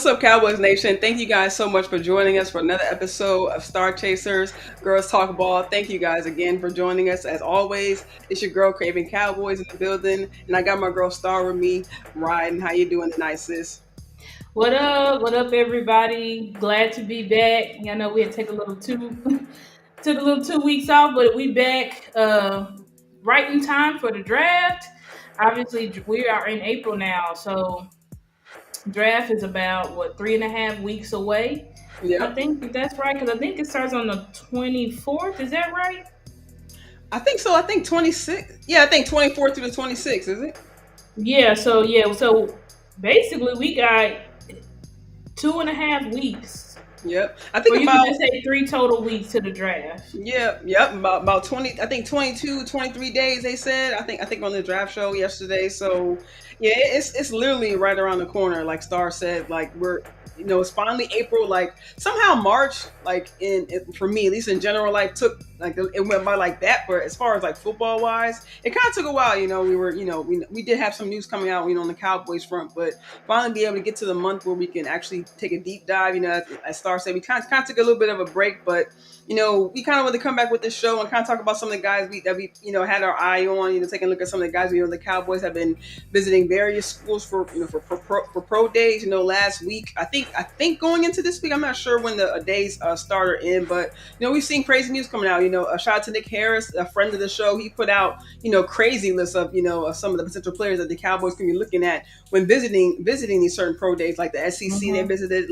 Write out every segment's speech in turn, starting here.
up, Cowboys Nation? Thank you guys so much for joining us for another episode of Star Chasers Girls Talk Ball. Thank you guys again for joining us. As always, it's your girl Craven Cowboys in the building, and I got my girl Star with me, Ryan. How you doing tonight, sis? What up? What up, everybody? Glad to be back. I know we had to take a little took a little 2 weeks off, but we back right in time for the draft. Obviously, we are in April now, so draft is about 3.5 weeks away. I Yep, think that's right because I think it starts on the 24th. Is that right? I think so. I think 26. Yeah, I think 24th through the 26th. Is it? So basically we got 2.5 weeks, Yep. I or think you could about just say three total weeks to the draft. yep, about 20, I think 22, 23 days they said. I think on the draft show yesterday. So, yeah, it's literally right around the corner like Star said. Like we're it's finally April. Like somehow March, like for me at least in general, like took like it went by like that. But as far as like football wise, it kind of took a while. We were we did have some news coming out on the Cowboys front, but finally be able to get to the month where we can actually take a deep dive. As Star said, we kind of took a little bit of a break, but we kind of want to come back with this show and kind of talk about some of the guys that we had our eye on. Taking a look at some of the guys. The Cowboys have been visiting various schools for for pro days. Last week, I think going into this week, I'm not sure when the days start or end, but we've seen crazy news coming out. A shout out to Nick Harris, a friend of the show. He put out crazy lists of of some of the potential players that the Cowboys can be looking at when visiting these certain pro days, like the SEC they visited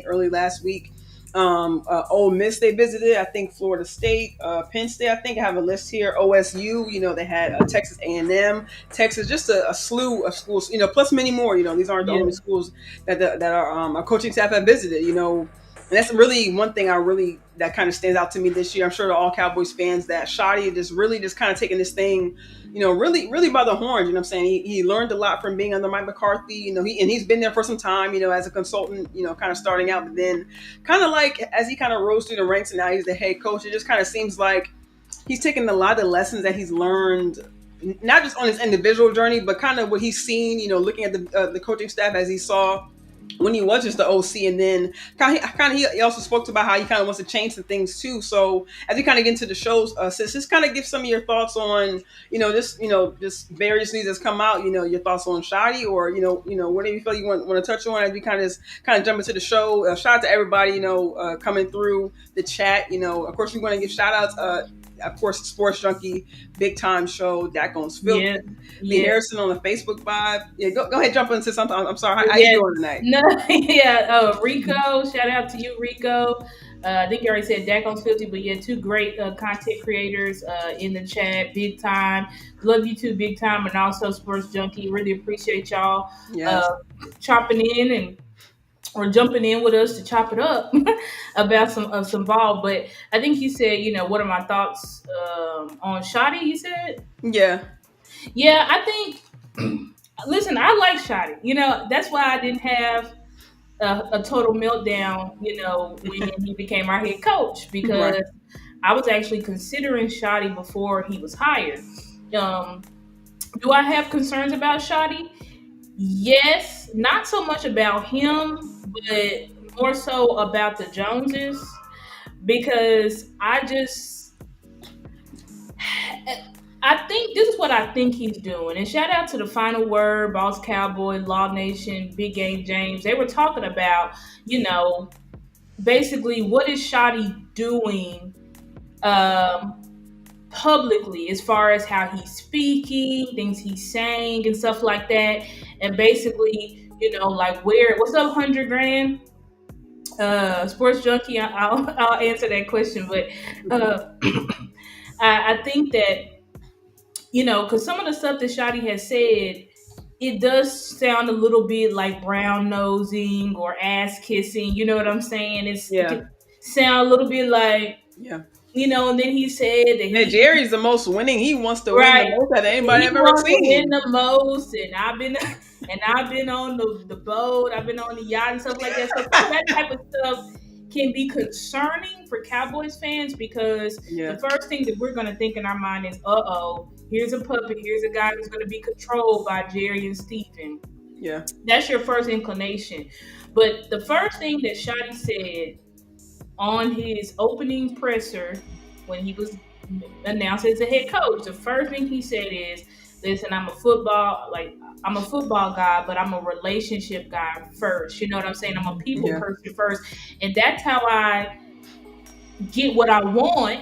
early last week. Ole Miss they visited. I think Florida State, Penn State. I think I have a list here. OSU. They had Texas A&M, Texas. Just a slew of schools. Plus many more. These aren't the Yeah. only schools that our coaching staff have visited. And that's really one thing that kind of stands out to me this year. I'm sure to all Cowboys fans that Shotty just kind of taking this thing, really by the horns. What I'm saying? He learned a lot from being under Mike McCarthy. He's been there for some time. As a consultant. Kind of starting out, but then kind of like as he kind of rose through the ranks and now he's the head coach. It just kind of seems like he's taken a lot of lessons that he's learned. Not just on his individual journey, but kind of what he's seen, looking at the coaching staff as he saw when he was just the OC, and then he also spoke about how he kind of wants to change some things too. So as we kind of get into the shows, sis, just kind of give some of your thoughts on just various news that's come out. Your thoughts on Shadi, or whatever you feel you want to touch on as we kind of jump into the show. Shout out to everybody coming through the chat. Of course we want to give shout outs. Of course, Sports Junkie, Big Time Show, Dacon's Filthy, Yeah, Lee yeah, Harrison on the Facebook Vibe. Yeah, go ahead, jump into something. I'm sorry. How you yeah. doing tonight? No, yeah. Rico, shout out to you, Rico. I think you already said Dak on 50, but yeah, two great content creators in the chat. Big Time, love you too, Big Time, and also Sports Junkie. Really appreciate y'all Yes. uh, chopping in and or jumping in with us to chop it up about some ball. But I think you said, what are my thoughts on Shotty? You said. Yeah. Yeah, I think. Listen, I like Shotty. That's why I didn't have a total meltdown. When he became our head coach, Right. because I was actually considering Shotty before he was hired. Um, do I have concerns about Shotty? Yes, not so much about him, but more so about the Joneses, because I think this is what I think he's doing. And shout out to the Final Word, Boss Cowboy, Law Nation, Big Game James. They were talking about, you know, basically what is Shotty doing um, publicly as far as how he's speaking, things he's saying, and stuff like that. And basically, like what's up, 100 grand? Sports Junkie, I'll answer that question. But uh, I think that because some of the stuff that Shotty has said, it does sound a little bit like brown nosing or ass kissing. You know what I'm saying? It Yeah. can sound a little bit like, Yeah. and then he said that Yeah. Jerry's the most winning. He wants to win the right, most that anybody he I've ever wants to win seen. the most, and I've been on the boat, I've been on the yacht and stuff like that. So some of that type of stuff can be concerning for Cowboys fans, because the Yeah. first thing that we're going to think in our mind is, here's a puppet, here's a guy who's going to be controlled by Jerry and Stephen. Yeah. That's your first inclination. But the first thing that Shotty said on his opening presser when he was announced as a head coach, the first thing he said is, "Listen, I'm a football guy, but I'm a relationship guy first. You know what I'm saying? I'm a people Yeah. person first, and that's how I get what I want."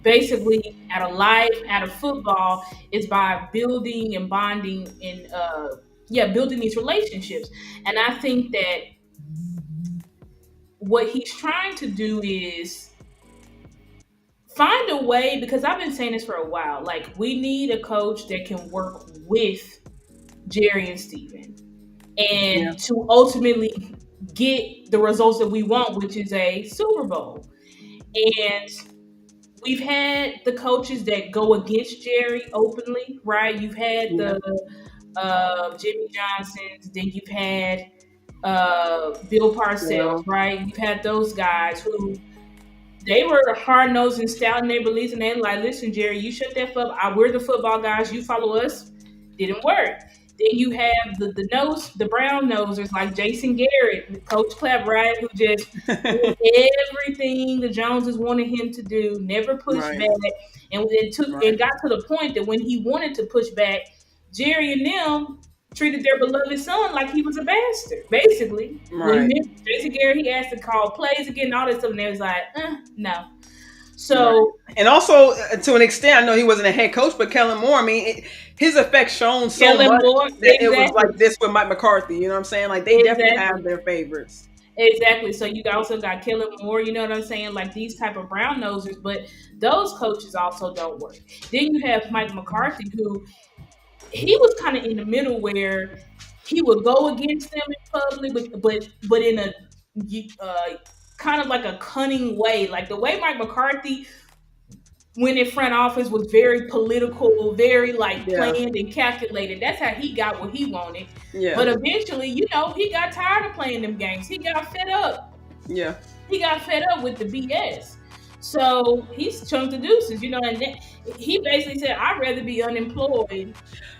Basically, out of life, out of football, is by building and bonding and building these relationships. And I think that what he's trying to do is find a way, because I've been saying this for a while. Like, we need a coach that can work with Jerry and Steven Yeah. and to ultimately get the results that we want, which is a Super Bowl. And we've had the coaches that go against Jerry openly, right? You've had Yeah. the Jimmy Johnsons, then you've had Bill Parcells, Well, right? You've had those guys who they were hard nosed and stout in their beliefs, and they're like, "Listen, Jerry, you shut that up. We're the football guys. You follow us." Didn't work. Then you have the brown nosers like Jason Garrett, Coach Clapp, right, who just did everything the Joneses wanted him to do, never pushed right. back, and it took Right. and got to the point that when he wanted to push back, Jerry and them treated their beloved son like he was a bastard, basically. When Right. Jason Garrett, he asked to call plays again, all this stuff, and they was like, no. Right. So And also, to an extent, I know he wasn't a head coach, but Kellen Moore, I mean, his effect shown so Kellen much Moore, that it was like exactly, this with Mike McCarthy. You know what I'm saying? Like, they definitely have exactly. their favorites. Exactly. So you also got Kellen Moore, you know what I'm saying? Like these type of brown nosers, but those coaches also don't work. Then you have Mike McCarthy, who he was kind of in the middle where he would go against them in public, but in a kind of like a cunning way. Like the way Mike McCarthy went in front office was very political, very like Yeah. planned and calculated. That's how he got what he wanted. Yeah. But eventually, he got tired of playing them games. He got fed up. Yeah. He got fed up with the BS. So he's chunked the deuces, and then he basically said, "I'd rather be unemployed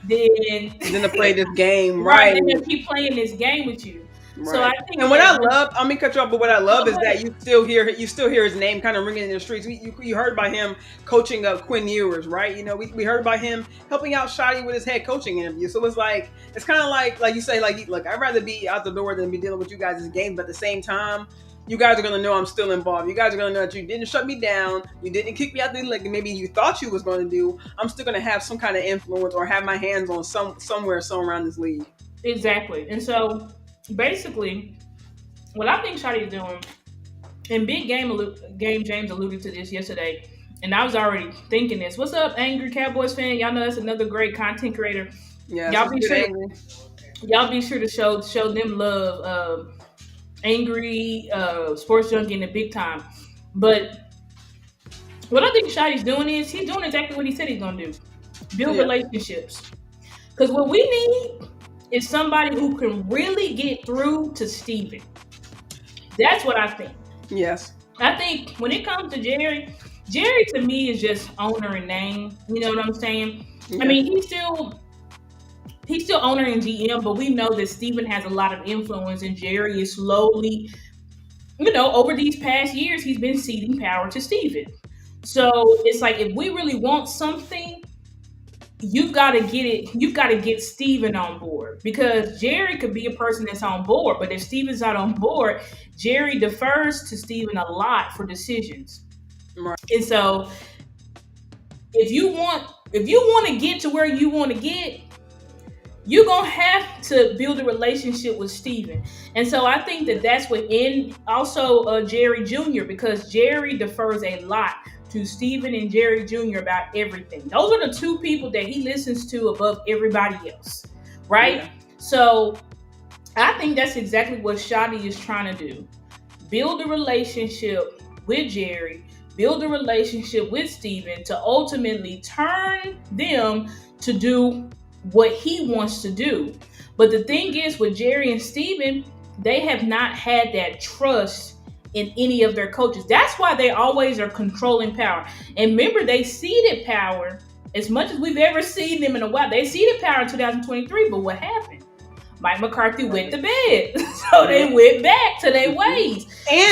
than Then to play this game, right right? than keep playing this game with you." So I Right. think And what I that love, I mean, cut you off, but what I go love is that ahead. you still hear his name kind of ringing in the streets. You heard about him coaching up Quinn Ewers, right? You know, we heard about him helping out Shotty with his head coaching interview. So it's kind of like you say, like, look, I'd rather be out the door than be dealing with you guys' games, but at the same time, you guys are gonna know I'm still involved. You guys are gonna know that you didn't shut me down. You didn't kick me out the league. Maybe you thought you was going to do. I'm still gonna have some kind of influence or have my hands on somewhere around this league. Exactly. And so basically, what I think Shotty is doing, and Game James alluded to this yesterday, and I was already thinking this. What's up, angry Cowboys fan? Y'all know that's another great content creator. Yes, Y'all it's be good sure angry. y'all be sure to show them love. Angry sports junkie in the big time. But what I think Shotty's doing is he's doing exactly what he said he's gonna do. Build Yeah. relationships. Because what we need is somebody who can really get through to Steven. That's what I think. Yes. I think when it comes to Jerry to me is just owner and name. You know what I'm saying? I Yeah. mean, he's still owner and GM, but we know that Steven has a lot of influence, and Jerry is slowly, over these past years, he's been ceding power to Steven. So it's like if we really want something, you've got to get it. You've got to get Steven on board, because Jerry could be a person that's on board, but if Steven's not on board, Jerry defers to Steven a lot for decisions. Right. And so if you want to get to where you want to get, you're gonna have to build a relationship with Steven. And so I think that that's what in also Jerry Jr., because Jerry defers a lot to Steven and Jerry Jr. about everything. Those are the two people that he listens to above everybody else, right? Yeah. So I think that's exactly what Shotty is trying to do. Build a relationship with Jerry, build a relationship with Steven to ultimately turn them to do what he wants to do. But the thing is, with Jerry and Steven, they have not had that trust in any of their coaches. That's why they always are controlling power. And remember, they ceded power as much as we've ever seen them in a while. They ceded power in 2023, but what happened? Mike McCarthy went Right. to bed. So Yeah. they went back to their Mhm. ways.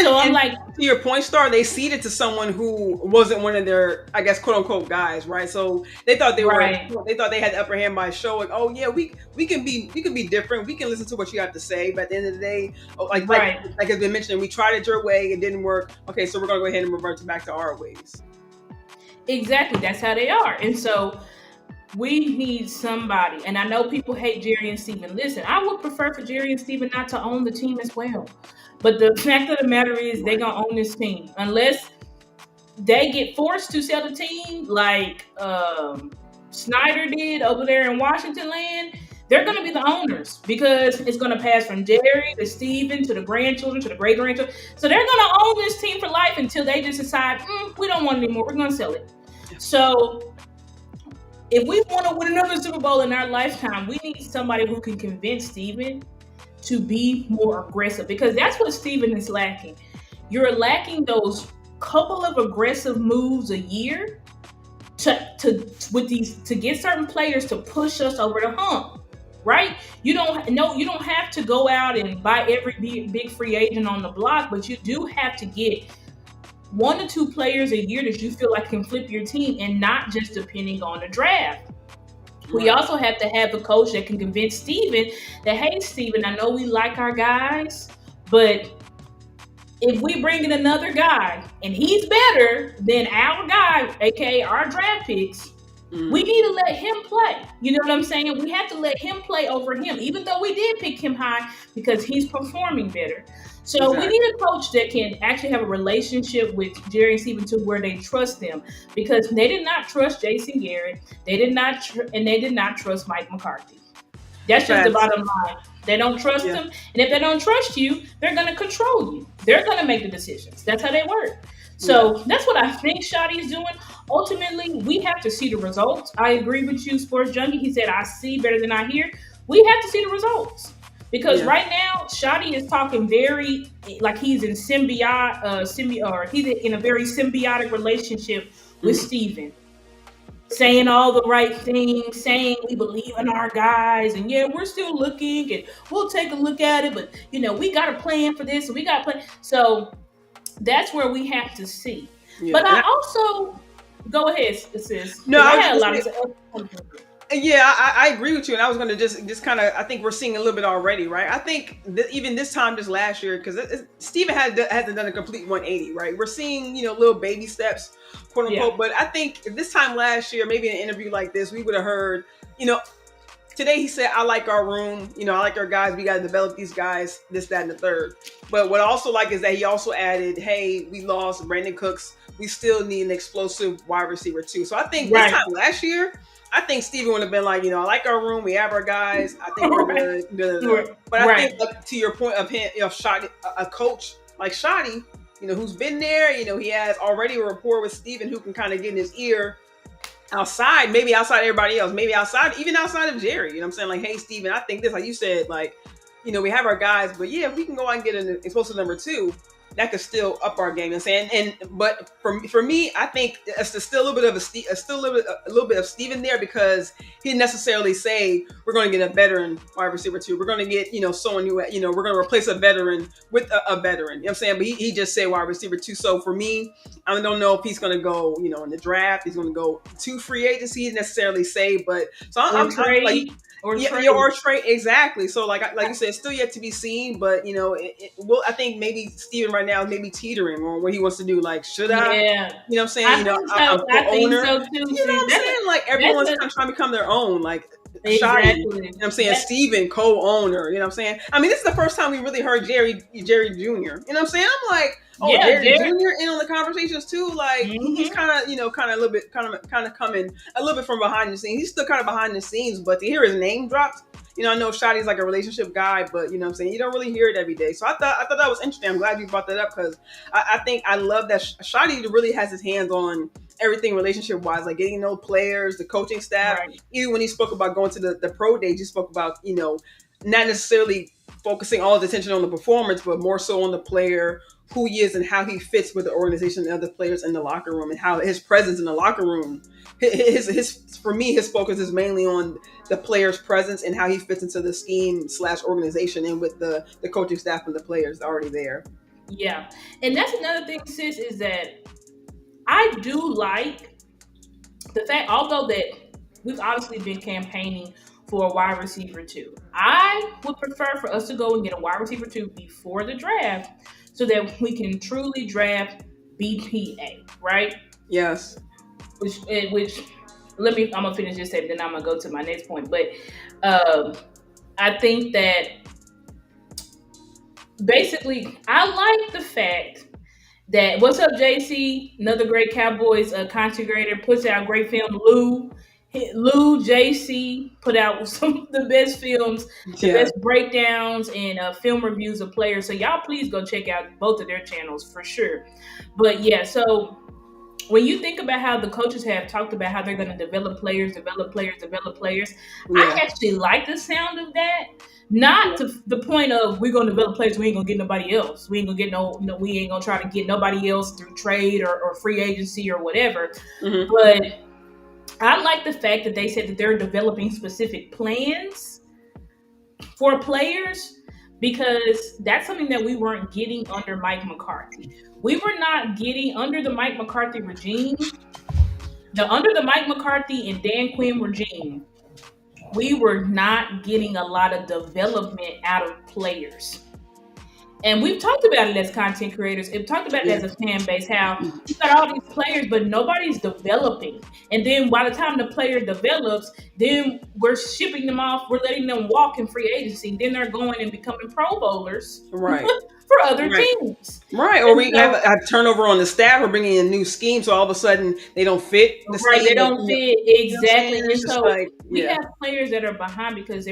So I'm And like, to your point, Star, they ceded to someone who wasn't one of their, I guess, quote unquote guys, right? So right, they thought they had the upper hand by showing, oh yeah, we can be different, we can listen to what you have to say. But at the end of the day, oh, right. like has been mentioned, we tried it your way, it didn't work. Okay, so we're gonna go ahead and revert back to our ways. Exactly. That's how they are. And so we need somebody. And I know people hate Jerry and Steven. Listen, I would prefer for Jerry and Steven not to own the team as well. But the fact of the matter is they're Right. gonna own this team. Unless they get forced to sell the team like Snyder did over there in Washington land, they're going to be the owners because it's going to pass from Jerry to Steven to the grandchildren to the great grandchildren. So they're going to own this team for life until they just decide, we don't want it anymore. We're going to sell it. So if we want to win another Super Bowl in our lifetime, we need somebody who can convince Steven to be more aggressive because that's what Steven is lacking. You're lacking those couple of aggressive moves a year to get certain players to push us over the hump, right? You don't have to go out and buy every big free agent on the block, but you do have to get 1 or 2 players a year that you feel like can flip your team and not just depending on the draft. We Right. also have to have a coach that can convince Steven that, hey, Steven, I know we like our guys, but if we bring in another guy and he's better than our guy, aka our draft picks, we need to let him play. You know what I'm saying? We have to let him play over him, even though we did pick him high because he's performing better. So we Exactly. need a coach that can actually have a relationship with Jerry and Steven to where they trust them because they did not trust Jason Garrett. They did not, and they did not trust Mike McCarthy. That's just the Facts. bottom line. They don't trust Yeah. them, and if they don't trust you, they're going to control you. They're going to make the decisions. That's how they work. Yeah. So that's what I think Shotty is doing. Ultimately, we have to see the results. I agree with you, Sports Junkie. He said, "I see better than I hear." We have to see the results because Yeah. right now, Shotty is talking very like he's in or he's in a very symbiotic relationship with Mhm. Steven, saying all the right things, saying we believe in our guys, and yeah, we're still looking, and we'll take a look at it, but we got a plan for this, and we got a plan. So that's where we have to see. Yeah. But And I also go ahead, sis, no, because I I was had a just lot gonna of say, stuff. yeah, I agree with you, and I was going to just kind of, I think we're seeing a little bit already, right? I think even this time, just last year, because Steven hasn't done a complete 180, right? We're seeing little baby steps, quote Yeah, unquote. But I think this time last year, maybe in an interview like this, we would have heard, you know, today he said, I like our room, I like our guys, we got to develop these guys, this, that, and the third. But what I also like is that he also added, hey, we lost Brandon Cooks, we still need an explosive wide receiver too. So I think this right, time last year, I think Steven would have been like, I like our room, we have our guys, I think we're right, good. Duh, duh, duh. right, But I think right. to your point of him, Shotty, a coach like Shotty, who's been there, he has already a rapport with Steven who can kind of get in his ear outside, maybe outside everybody else, maybe even outside of Jerry. You know what I'm saying? Like, hey, Steven, I think this, like you said, like, we have our guys, but yeah, if we can go out and get an explosive number 2, that could still up our game. You know what I'm saying? But for me, I think it's still a little bit of a little bit of Steven there because he didn't necessarily say we're going to get a veteran wide receiver 2. We're going to get someone who we're going to replace a veteran with a veteran. You know what I'm saying? But he just said wide receiver 2. So for me, I don't know if he's going to go in the draft. He's going to go to free agency. He didn't necessarily say, but so Or I'm like. trade, or Yeah, trade. or trade exactly. So like you said, it's still yet to be seen. But well, I think maybe Steven right now is maybe teetering on what he wants to do. Like, should I? Yeah, You know what I'm saying? I think I'm so. I think co-owner. so too. You know what Sis. I'm saying? Like That's everyone's a kind of trying to become their own. Like Shoddy, you know exactly. what I'm saying? That Steven, co-owner. You know what I'm saying? I mean, this is the first time we really heard Jerry Jr. You know what I'm saying? I'm like, oh, yeah, Jerry Jared. Jr. in on the conversations too. Like he's Mm-hmm. kind of kind of a little bit kind of coming a little bit from behind the scenes. He's still kind of behind the scenes, but to hear his name dropped. I know Shotty's like a relationship guy, but you know what I'm saying, you don't really hear it every day. So I thought that was interesting. I'm glad you brought that up because I think I love that Shotty really has his hands on everything relationship wise, like getting to know players, the coaching staff. Right. Even when he spoke about going to the pro days, he spoke about not necessarily focusing all his attention on the performance, but more so on the player, who he is and how he fits with the organization and other players in the locker room, and how his presence in the locker room. His for me, his focus is mainly on the player's presence and how he fits into the scheme / organization, and with the coaching staff and the players already there. Yeah. And that's another thing, sis, is that I do like the fact, although that we've obviously been campaigning for a wide receiver too. I would prefer for us to go and get a wide receiver two before the draft so that we can truly draft BPA, right? Yes. Which I'm gonna finish this statement, then I'm gonna go to my next point. But I think that basically I like the fact that what's up, JC? Another great Cowboys content creator, puts out great film. Lou JC put out some of the best films, the Yeah. best breakdowns and film reviews of players. So y'all please go check out both of their channels for sure. But yeah, so when you think about how the coaches have talked about how they're going to develop players, Yeah. I actually like the sound of that. Not to the point of we're going to develop players, we ain't going to get nobody else. We ain't going to get we ain't going to try to get nobody else through trade or free agency or whatever. Mm-hmm. But I like the fact that they said that they're developing specific plans for players, because that's something that we weren't getting under Mike McCarthy. We were not getting under the Mike McCarthy regime, under the Mike McCarthy and Dan Quinn regime, we were not getting a lot of development out of players. And we've talked about it as content creators. We've talked about it as a fan base, how you got all these players, but nobody's developing. And then by the time the player develops, then we're shipping them off. We're letting them walk in free agency. Then they're going and becoming Pro Bowlers for other teams. Right. Or we have a turnover on the staff. We're bringing in a new scheme. So all of a sudden they don't fit. Right. They don't fit. Exactly. And so we have players that are behind because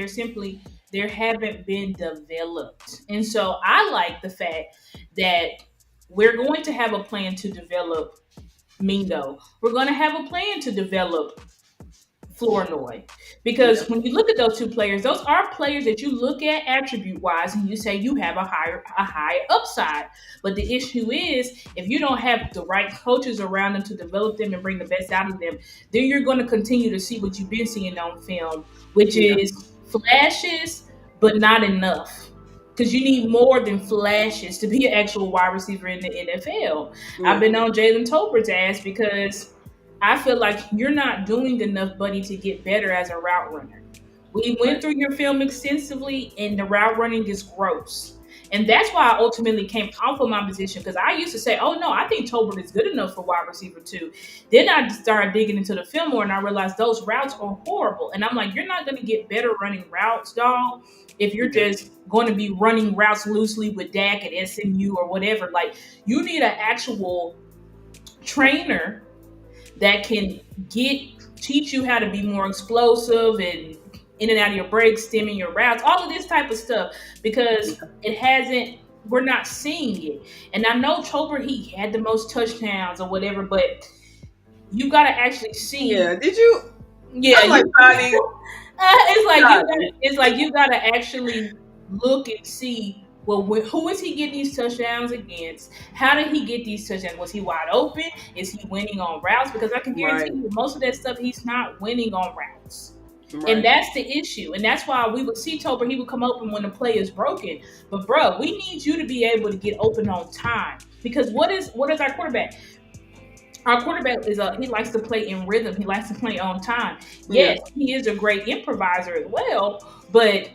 there haven't been developed. And so I like the fact that we're going to have a plan to develop Mingo. We're going to have a plan to develop Flournoy. Because when you look at those two players, those are players that you look at attribute-wise and you say you have a high upside. But the issue is, if you don't have the right coaches around them to develop them and bring the best out of them, then you're going to continue to see what you've been seeing on film, which is flashes, but not enough. Because you need more than flashes to be an actual wide receiver in the NFL. I've been on Jalen Tolbert's ass because I feel like you're not doing enough, buddy, to get better as a route runner. We went through your film extensively, and the route running is gross. And that's why I ultimately came off of my position, because I used to say, oh, no, I think Tolbert is good enough for wide receiver too. Then I started digging into the film more, and I realized those routes are horrible. And I'm like, you're not going to get better running routes, dog, if you're just going to be running routes loosely with Dak at SMU or whatever. Like, you need an actual trainer that can teach you how to be more explosive and in and out of your breaks, stemming your routes, all of this type of stuff, because we're not seeing it. And I know Tolbert, he had the most touchdowns or whatever, but you got to actually see. Yeah, did you? Yeah. It's like you got to actually look and see, well, who is he getting these touchdowns against? How did he get these touchdowns? Was he wide open? Is he winning on routes? Because I can guarantee you most of that stuff, he's not winning on routes. Right. And that's the issue. And that's why we would see Tolbert, he would come open when the play is broken. But, bro, we need you to be able to get open on time. Because what is our quarterback? Our quarterback he likes to play in rhythm. He likes to play on time. Yes, he is a great improviser as well. But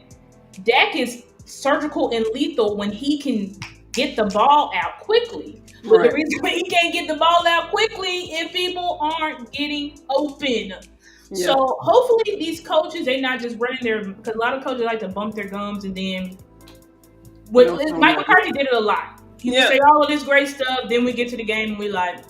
Dak is surgical and lethal when he can get the ball out quickly. But the reason why he can't get the ball out quickly if people aren't getting open. Yeah. So hopefully these coaches, they're not just running because a lot of coaches like to bump their gums, and then Mike McCarthy did it a lot. He would say all of this great stuff, then we get to the game and we like,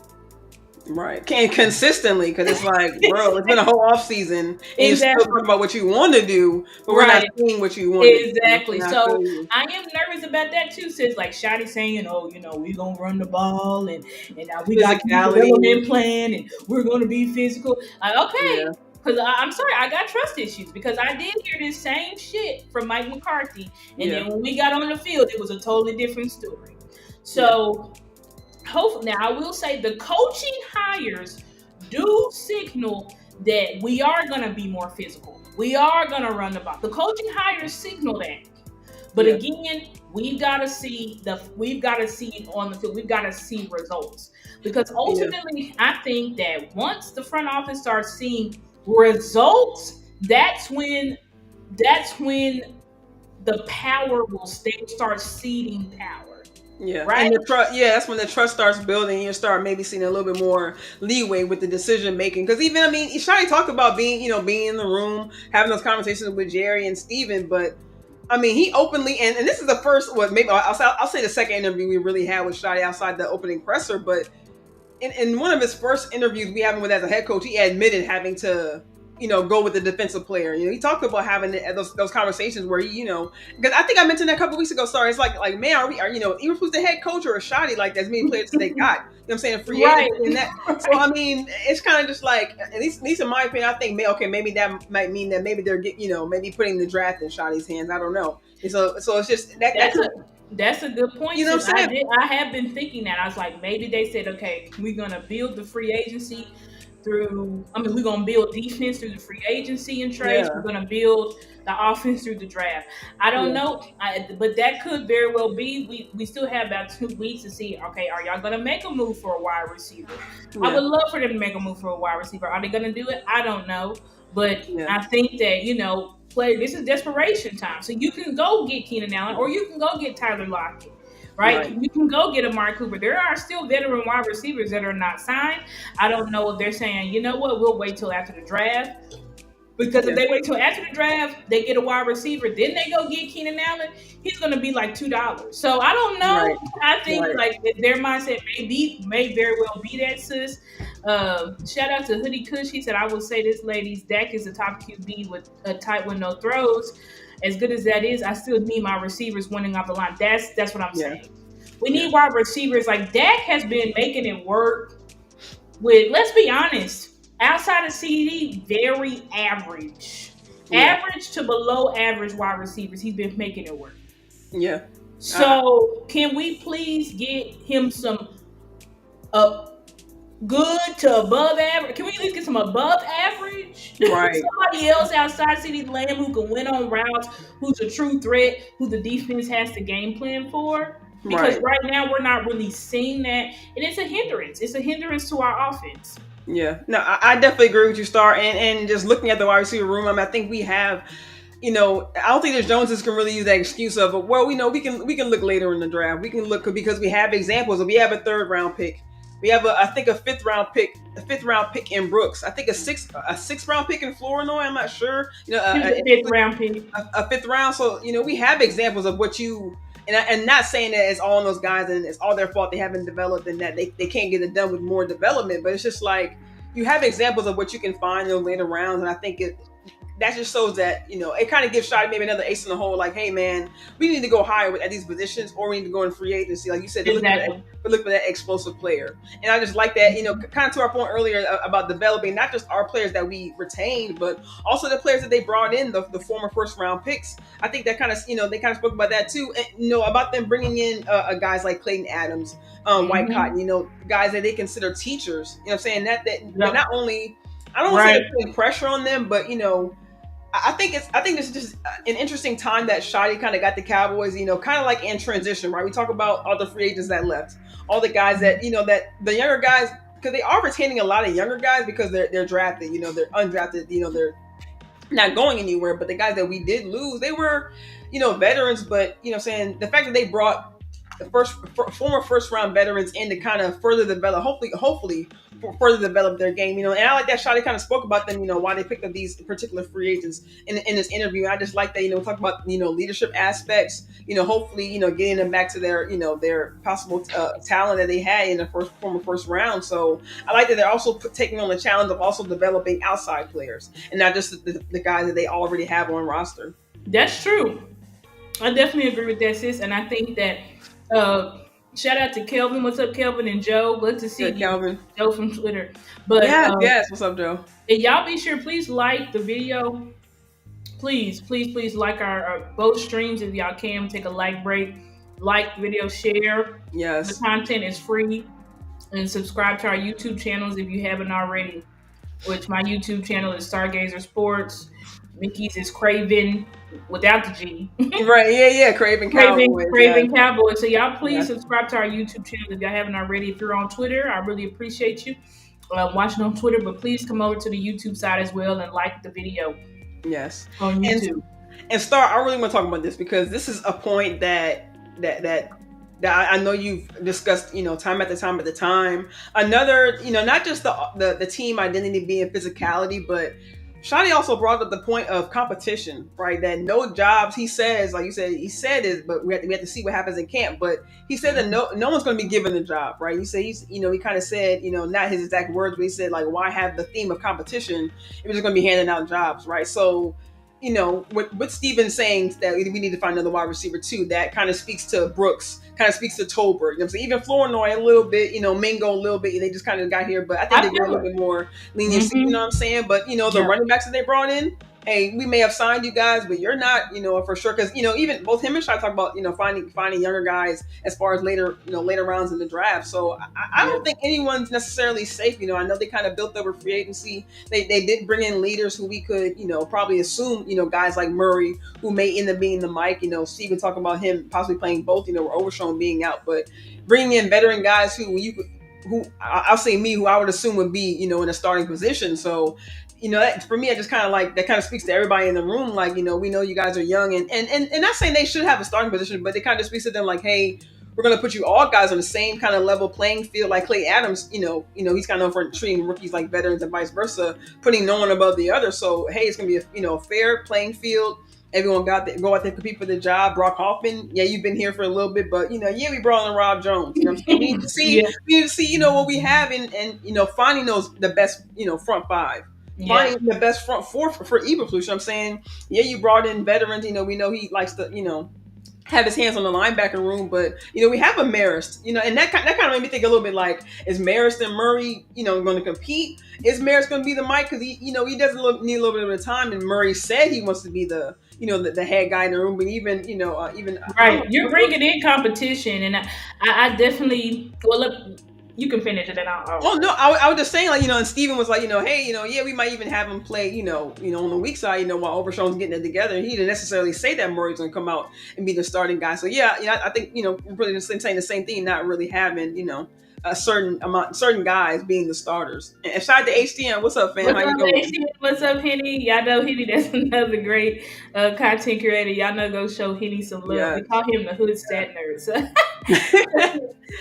right, can't consistently, because it's like, bro, it's been a whole off season, and you're still talking about what you want to do, but we're not seeing what you want. Exactly. So I am nervous about that too. Since like Shotty saying, "Oh, we gonna run the ball, and we got a development plan, and we're gonna be physical." Like, okay. Because I'm sorry, I got trust issues, because I did hear this same shit from Mike McCarthy. And then when we got on the field, it was a totally different story. Yeah. So hopefully, now I will say the coaching hires do signal that we are going to be more physical. We are going to run the ball. The coaching hires signal that. But Yeah. again, we've got to see it on the field. We've got to see results because Yeah. ultimately, I think that once the front office starts seeing results, that's when the power will start seeding power, Yeah, right? and the trust. Yeah, that's when the trust starts building. You start maybe seeing a little bit more leeway with the decision making. Because even, I mean, Shiny talked about being in the room, having those conversations with Jerry and Steven, but I mean, he openly, and this is the first. What maybe I'll say the second interview we really had with Shiny outside the opening presser, but in one of his first interviews we had him with as a head coach, he admitted having to, go with the defensive player. He talked about having those conversations where because I think I mentioned that a couple weeks ago. Sorry, it's like man, even who's the head coach or a Shotty like as many players as they got. You know what I'm saying? Free Right. agency and that. So I mean, it's kind of just like at least in my opinion, I think okay, maybe that might mean that maybe they're maybe putting the draft in Shotty's hands. I don't know. And so it's just that That's could, a good point, you know sis. what I'm saying? I have been thinking that. I was like, maybe they said, okay, we're gonna build the free agency through. I mean, we're gonna build defense through the free agency and trades. We're Yeah, gonna build the offense through the draft. I don't yeah, know, but that could very well be. We still have about 2 weeks to see. Okay, are y'all gonna make a move for a wide receiver? I yeah, would love for them to make a move for a wide receiver. Are they gonna do it? I don't know. But yeah, I think that, play this is desperation time. So you can go get Keenan Allen or you can go get Tyler Lockett, right? right, You can go get Amari Cooper. There are still veteran wide receivers that are not signed. I don't know if they're saying, you know what, we'll wait till after the draft. Because if yeah, they wait till after the draft, they get a wide receiver, then they go get Keenan Allen, he's going to be like $2. So I don't know. right, I think right. like their mindset may very well be that, sis. Shout out to Hoodie Kush. He said, I will say this, ladies, Dak is a top QB with a tight with no throws. As good as that is, I still need my receivers winning off the line. That's what I'm Yeah, saying. We yeah, need wide receivers. Like Dak has been making it work with, let's be honest, outside of CD, very average. yeah, Average to below average wide receivers. He's been making it work. yeah. I, So can we please get him some uh, good to above average? Can we at least get some above average? right. Somebody else outside CD Lamb who can win on routes, who's a true threat, who the defense has to game plan for. Because Right. right now we're not really seeing that, and it's a hindrance. It's a hindrance to our offense. Yeah. No, I definitely agree with you, Star. And just looking at the wide receiver room, I mean, I think we have, I don't think the Joneses can really use that excuse of, well, we can look later in the draft. We can look because we have examples. We have a third round pick. We have I think a fifth round pick in Brooks. I think a sixth round pick in Flournoy. I'm not sure. He's a fifth round pick. A fifth round. So we have examples of what you and not saying that it's all on those guys and it's all their fault they haven't developed and that they can't get it done with more development. But it's just like you have examples of what you can find in those later rounds, and I think that just shows that it kind of gives Shotty maybe another ace in the hole. Like, hey man, we need to go higher at these positions, or we need to go in free agency, like you said, to Exactly. look for that explosive player. And I just like that, kind of to our point earlier about developing not just our players that we retained, but also the players that they brought in, the former first round picks. I think that kind of they kind of spoke about that too, and about them bringing in guys like Clayton Adams, White Mm-hmm. Cotton, guys that they consider teachers. You know what I'm saying? That Yep. not only, I don't want to say Right. they're putting pressure on them, but I think this is just an interesting time that Shotty kind of got the Cowboys, kind of like in transition, right? We talk about all the free agents that left, all the guys that that the younger guys, because they are retaining a lot of younger guys because they're drafted, they're undrafted, they're not going anywhere. But the guys that we did lose, they were, veterans, but saying the fact that they brought the former first round veterans in to kind of further develop, hopefully further develop their game, and I like that Shotty kind of spoke about them, why they picked up these particular free agents in this interview. And I just like that, talk about leadership aspects, hopefully getting them back to their possible talent that they had in the former first round. So I like that they're also taking on the challenge of also developing outside players and not just the guys that they already have on roster. That's true. I definitely agree with that, sis. And I think that uh shout out to Kelvin. What's up, Kelvin and Joe? Good to see Good, you. Calvin. Joe from Twitter. But Yes, yes. What's up, Joe? and y'all be sure, please like the video. Please, please, please like our both streams if y'all can. Take a like break. like the video, share. The Yes. content is free, and subscribe to our YouTube channels if you haven't already. Which my YouTube channel is Stargazer Sports. Mickey's is Craven without the G. Right. Yeah. Yeah. Craven Craven, Cowboys. Yeah. Craven Cowboys. So y'all please Yeah. subscribe to our YouTube channel if y'all haven't already. If you're on Twitter, I really appreciate you watching on Twitter, but please come over to the YouTube side as well and like the video Yes. on And YouTube. Star, I really want to talk about this because this is a point that I know you've discussed, time at the time. Another, not just the team identity being physicality, but Shadi also brought up the point of competition, right? That no jobs, he says, like you said, he said it, but we have to see what happens in camp. But he said that no one's going to be given a job, right? He said he kind of said, not his exact words, but he said like, why have the theme of competition if we're just going to be handing out jobs, right? So with Steven saying that we need to find another wide receiver too, that kind of speaks to Brooks, kind of speaks to Tolbert. You know what I'm saying? Even Flournoy a little bit, Mingo a little bit. They just kind of got here, but I think I they get a feel little it. bit more leniency. You know what I'm saying? But the Yeah. running backs that they brought in, hey, we may have signed you guys, but you're not, for sure. Because even both him and Shai talk about finding younger guys as far as later rounds in the draft. So I don't think anyone's necessarily safe. I know they kind of built over free agency. They did bring in leaders who we could probably assume guys like Murray who may end up being the Mike. Steven talking about him possibly playing both. We're Overshown being out, but bringing in veteran guys who I'll say me, who I would assume would be, in a starting position. So, that, for me, I just kind of like that kind of speaks to everybody in the room. Like, we know you guys are young and not saying they should have a starting position, but it kind of speaks to them like, hey, we're going to put you all guys on the same kind of level playing field. Like Clay Adams, he's kind of for treating rookies like veterans and vice versa, putting no one above the other. So, hey, it's going to be a fair playing field. Everyone go out there compete for the job. Brock Hoffman, yeah, you've been here for a little bit, but we brought in Rob Jones. You know what I'm saying? We need to see, Yeah. what we have and finding the best, front five. Yeah. Finding the best front four for Eberflus. You know what I'm saying? Yeah, you brought in veterans. We know he likes to, have his hands on the linebacker room, but we have a Marist, and that kind of made me think a little bit like, is Marist and Murray, going to compete? Is Marist going to be the Mike? Because he doesn't need a little bit of time, and Murray said he wants to be the the head guy in the room, but even Right, you're bringing in competition, and I definitely. Well, look, you can finish it, and I'll. Oh no, I was just saying like and Steven was like hey yeah, we might even have him play on the weak side while Overshown's getting it together. He didn't necessarily say that Murray's gonna come out and be the starting guy. So yeah, I think really just saying the same thing, not really having a certain guys being the starters. And shout out to HTM, what's up, fam? What's How you up, doing? HTM? What's up, Henny? Y'all know Henny. That's another great content creator. Y'all know go show Henny some love. Yeah. We call him the hood stat nerd. So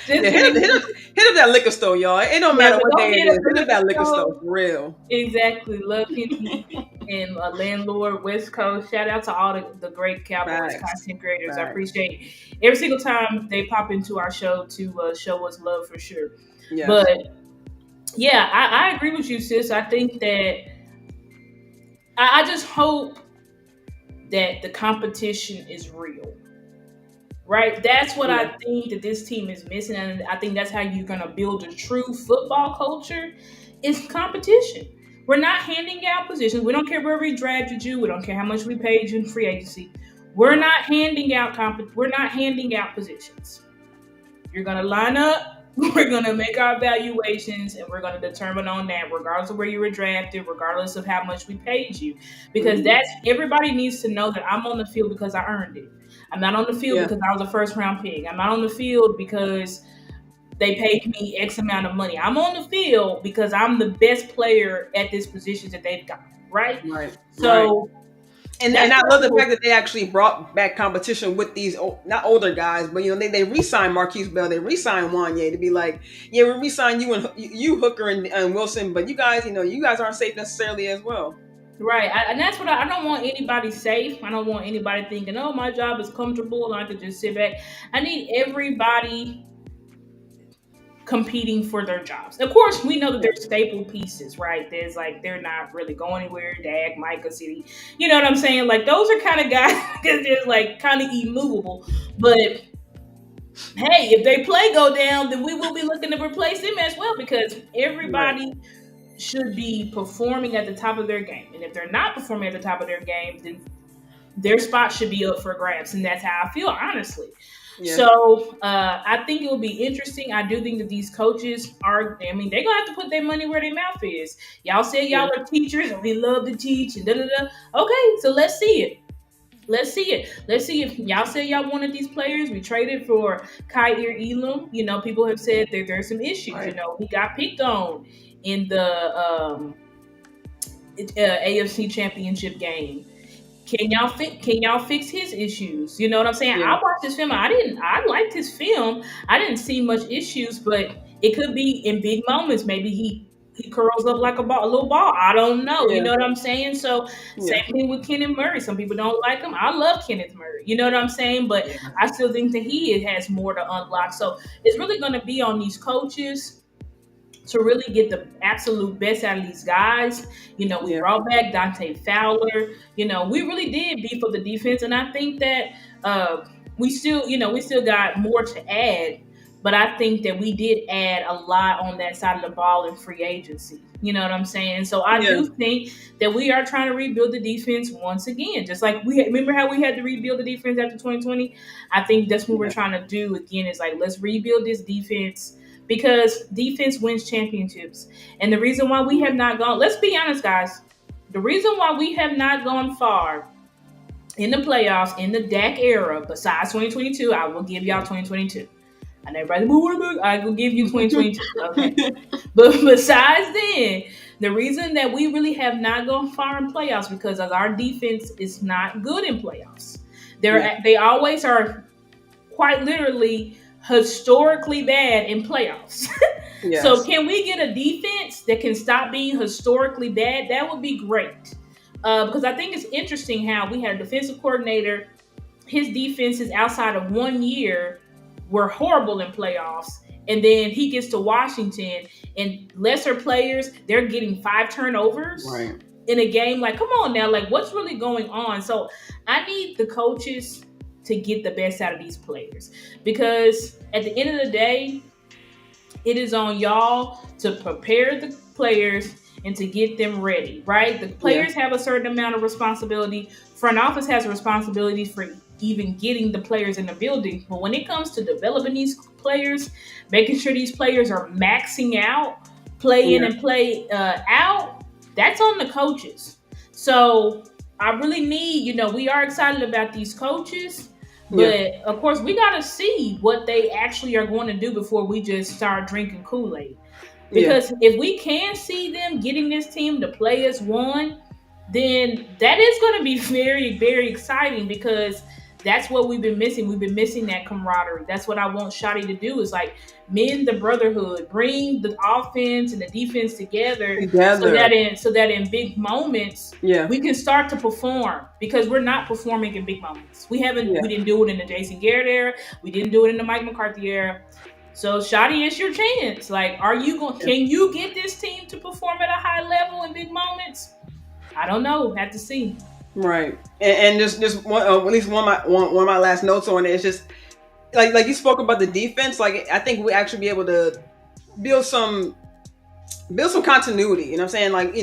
yeah, hit up that liquor store, y'all. It don't matter what day it is. Hit up that liquor store for real. Exactly. Love Henny and landlord West Coast. Shout out to all the great Cowboys content creators. I appreciate every single time they pop into our show to show us love for sure. Yes. But yeah, I agree with you, sis. I think that I just hope that the competition is real. Right? That's what I think that this team is missing. And I think that's how you're going to build a true football culture is competition. We're not handing out positions. We don't care where we drafted you. We don't care how much we paid you in free agency. We're not handing out positions. You're going to line up. We're going to make our evaluations, and we're going to determine on that, regardless of where you were drafted, regardless of how much we paid you. Because everybody needs to know that I'm on the field because I earned it. I'm not on the field because I was a first-round pick. I'm not on the field because they paid me X amount of money. I'm on the field because I'm the best player at this position that they've got, right? Right. So... Right. And I love the fact that they actually brought back competition with these not older guys, but they re-signed Marquise Bell, they re-signed Wanye to be like, yeah, we re-signed you and you Hooker and Wilson, but you guys, you guys aren't safe necessarily as well. Right, and that's what I don't want anybody safe. I don't want anybody thinking, oh, my job is comfortable and I could just sit back. I need everybody competing for their jobs. Of course, we know that they're staple pieces, right? There's they're not really going anywhere. Dak, Micah, City, you know what I'm saying? Those are kind of guys that just kind of immovable. But hey, if they play go down, then we will be looking to replace them as well, because everybody should be performing at the top of their game. And if they're not performing at the top of their game, then their spot should be up for grabs. And that's how I feel, honestly. Yeah. So I think it will be interesting. I do think that these coaches are, I mean, they're going to have to put their money where their mouth is. Y'all say Yeah. y'all are teachers and we love to teach and da da da. Okay, so let's see it. Let's see it. Let's see if y'all say y'all wanted these players. We traded for Kyrie Elam. You know, people have said that there's some issues. You Right. know, he got picked on in the AFC Championship game. Can y'all fix his issues? You know what I'm saying? Yeah. I watched this film. I liked his film. I didn't see much issues, but it could be in big moments. Maybe he curls up like a little ball. I don't know. You Yeah. know what I'm saying? So Yeah. same thing with Kenneth Murray. Some people don't like him. I love Kenneth Murray. You know what I'm saying? But Yeah. I still think that he has more to unlock. So it's really going to be on these coaches to really get the absolute best out of these guys. You know, we Yeah. brought back Dante Fowler. You know, we really did beef up the defense, and I think that we still got more to add. But I think that we did add a lot on that side of the ball in free agency. You know what I'm saying? So I Yeah. do think that we are trying to rebuild the defense once again. Just like remember how we had to rebuild the defense after 2020. I think that's what we're Yeah. trying to do again. Is like let's rebuild this defense because defense wins championships. And the reason why we have not gone, let's be honest, guys, the reason why we have not gone far in the playoffs in the Dak era, besides 2022, I will give y'all 2022. I know everybody, I will give you 2022. Okay. But besides then, the reason that we really have not gone far in playoffs because of our defense is not good in playoffs. Yeah. They always are quite literally historically bad in playoffs. So Yes. can we get a defense that can stop being historically bad? That would be great. Because I think it's interesting how we had a defensive coordinator. His defenses outside of 1 year were horrible in playoffs. And then he gets to Washington and lesser players, they're getting 5 turnovers Right. in a game. Like, come on now, like what's really going on? So I need the coaches to get the best out of these players because at the end of the day, it is on y'all to prepare the players and to get them ready, right? The Yeah. players have a certain amount of responsibility. Front office has a responsibility for even getting the players in the building. But when it comes to developing these players, making sure these players are maxing out, play in Yeah. and play out, that's on the coaches. So I really need, we are excited about these coaches, Yeah. but of course, we got to see what they actually are going to do before we just start drinking Kool Aid. Yeah. Because if we can see them getting this team to play as one, then that is going to be very, very exciting because that's what we've been missing. We've been missing that camaraderie. That's what I want Shotty to do is like mend the brotherhood, bring the offense and the defense together Together. so that in big moments Yeah. we can start to perform because we're not performing in big moments. We Yeah. didn't do it in the Jason Garrett era. We didn't do it in the Mike McCarthy era. So Shotty, it's your chance. Like, Yeah. can you get this team to perform at a high level in big moments? I don't know. Have to see. Right. And just one, at least one of my last notes on it is just like you spoke about the defense. Like I think we actually be able to build some continuity. You know what I'm saying? Like,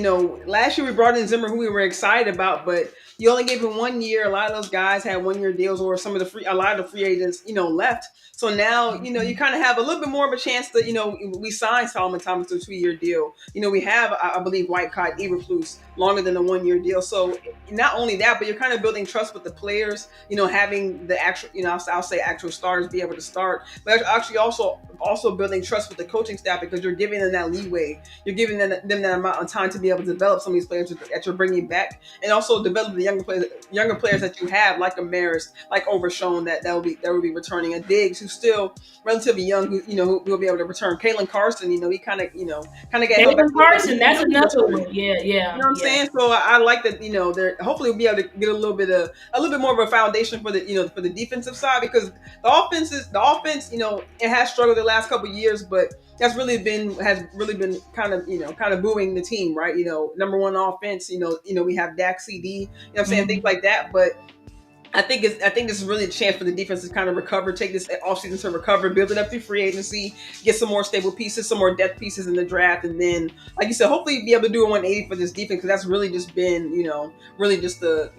last year we brought in Zimmer, who we were excited about, but you only gave him 1 year. A lot of those guys had 1 year deals, or a lot of the free agents, left. So now, you kind of have a little bit more of a chance to, we signed Solomon Thomas to a 2 year deal. We have, I believe, White Cotton Eberflus longer than a 1 year deal. So not only that, but you're kind of building trust with the players, having the actual, I'll say actual starters be able to start, but actually also building trust with the coaching staff because you're giving them that leeway. You're giving them that amount of time to be able to develop some of these players that you're bringing back, and also develop the younger players that you have, like a Maris, like Overshown, that will be returning, a Diggs, who's still relatively young, who will be able to return. Kalen Carson, he kind of got held back. David Carson, that's He'll be another returning. one. Yeah, You know what I'm yeah. saying? So I like that. They're hopefully we'll be able to get a little bit more of a foundation for the defensive side, because the offense, it has struggled the last couple of years, but has really been kind of booing the team, right? Number one offense. We have Dak, CD. You know what I'm saying? Things Mhm. like that, but I think this is really a chance for the defense to kind of recover, take this offseason to recover, build it up through free agency, get some more stable pieces, some more depth pieces in the draft, and then, like you said, hopefully be able to do a 180 for this defense, because that's really just been, really just the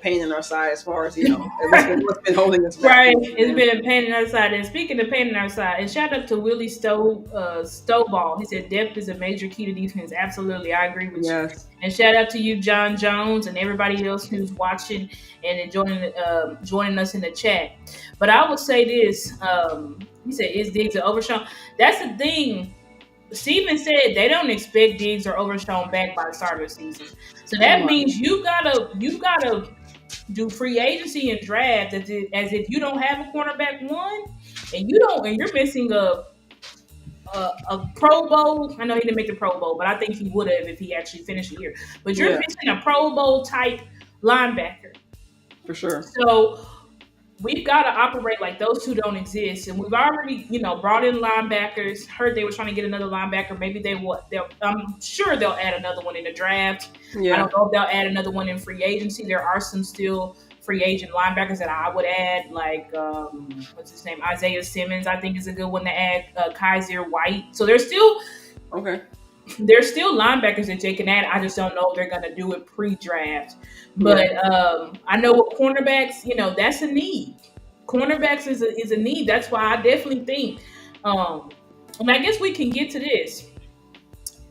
pain in our side as far as what's been holding us back. Right, it's been a pain in our side. And speaking of pain in our side, and shout out to Willie Stovall. He said depth is a major key to defense. Absolutely, I agree with you. Yes. And shout out to you, John Jones, and everybody else who's watching and enjoying joining us in the chat. But I would say this: he said, "Is Diggs or Overshown?" That's the thing. Steven said they don't expect Diggs or Overshown back by the start of the season, so that means you gotta do free agency and draft as if you don't have a cornerback one, and you're missing a Pro Bowl. I know he didn't make the Pro Bowl, but I think he would have if he actually finished the year. But you're missing a Pro Bowl type linebacker for sure. So we've got to operate like those two don't exist, and we've already brought in linebackers. Heard they were trying to get another linebacker. Maybe I'm sure they'll add another one in the draft. I don't know if they'll add another one in free agency. There are some still free agent linebackers that I would add, like what's his name, Isaiah Simmons. I think is a good one to add. Kaiser White. So there's still There's still linebackers that they can add. I just don't know if they're going to do it pre-draft. But I know with cornerbacks, that's a need. Cornerbacks is a need. That's why I definitely think, and I guess we can get to this.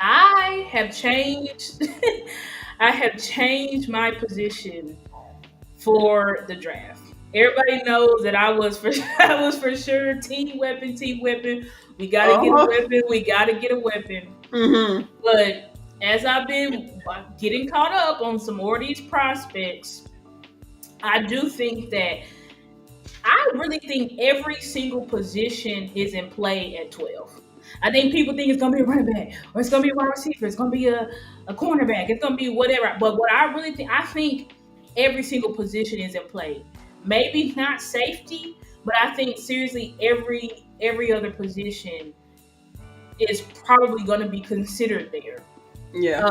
I have changed. I have changed my position for the draft. Everybody knows that I was for sure team weapon. We gotta get a weapon. We gotta get a weapon. Mm-hmm. But as I've been getting caught up on some more of these prospects, I do think that I really think every single position is in play at 12. I think people think it's going to be a running back, or it's going to be a wide receiver, it's going to be a cornerback, it's going to be whatever. But what I really think, I think every single position is in play. Maybe not safety, but I think seriously every other position is probably going to be considered there. Yeah.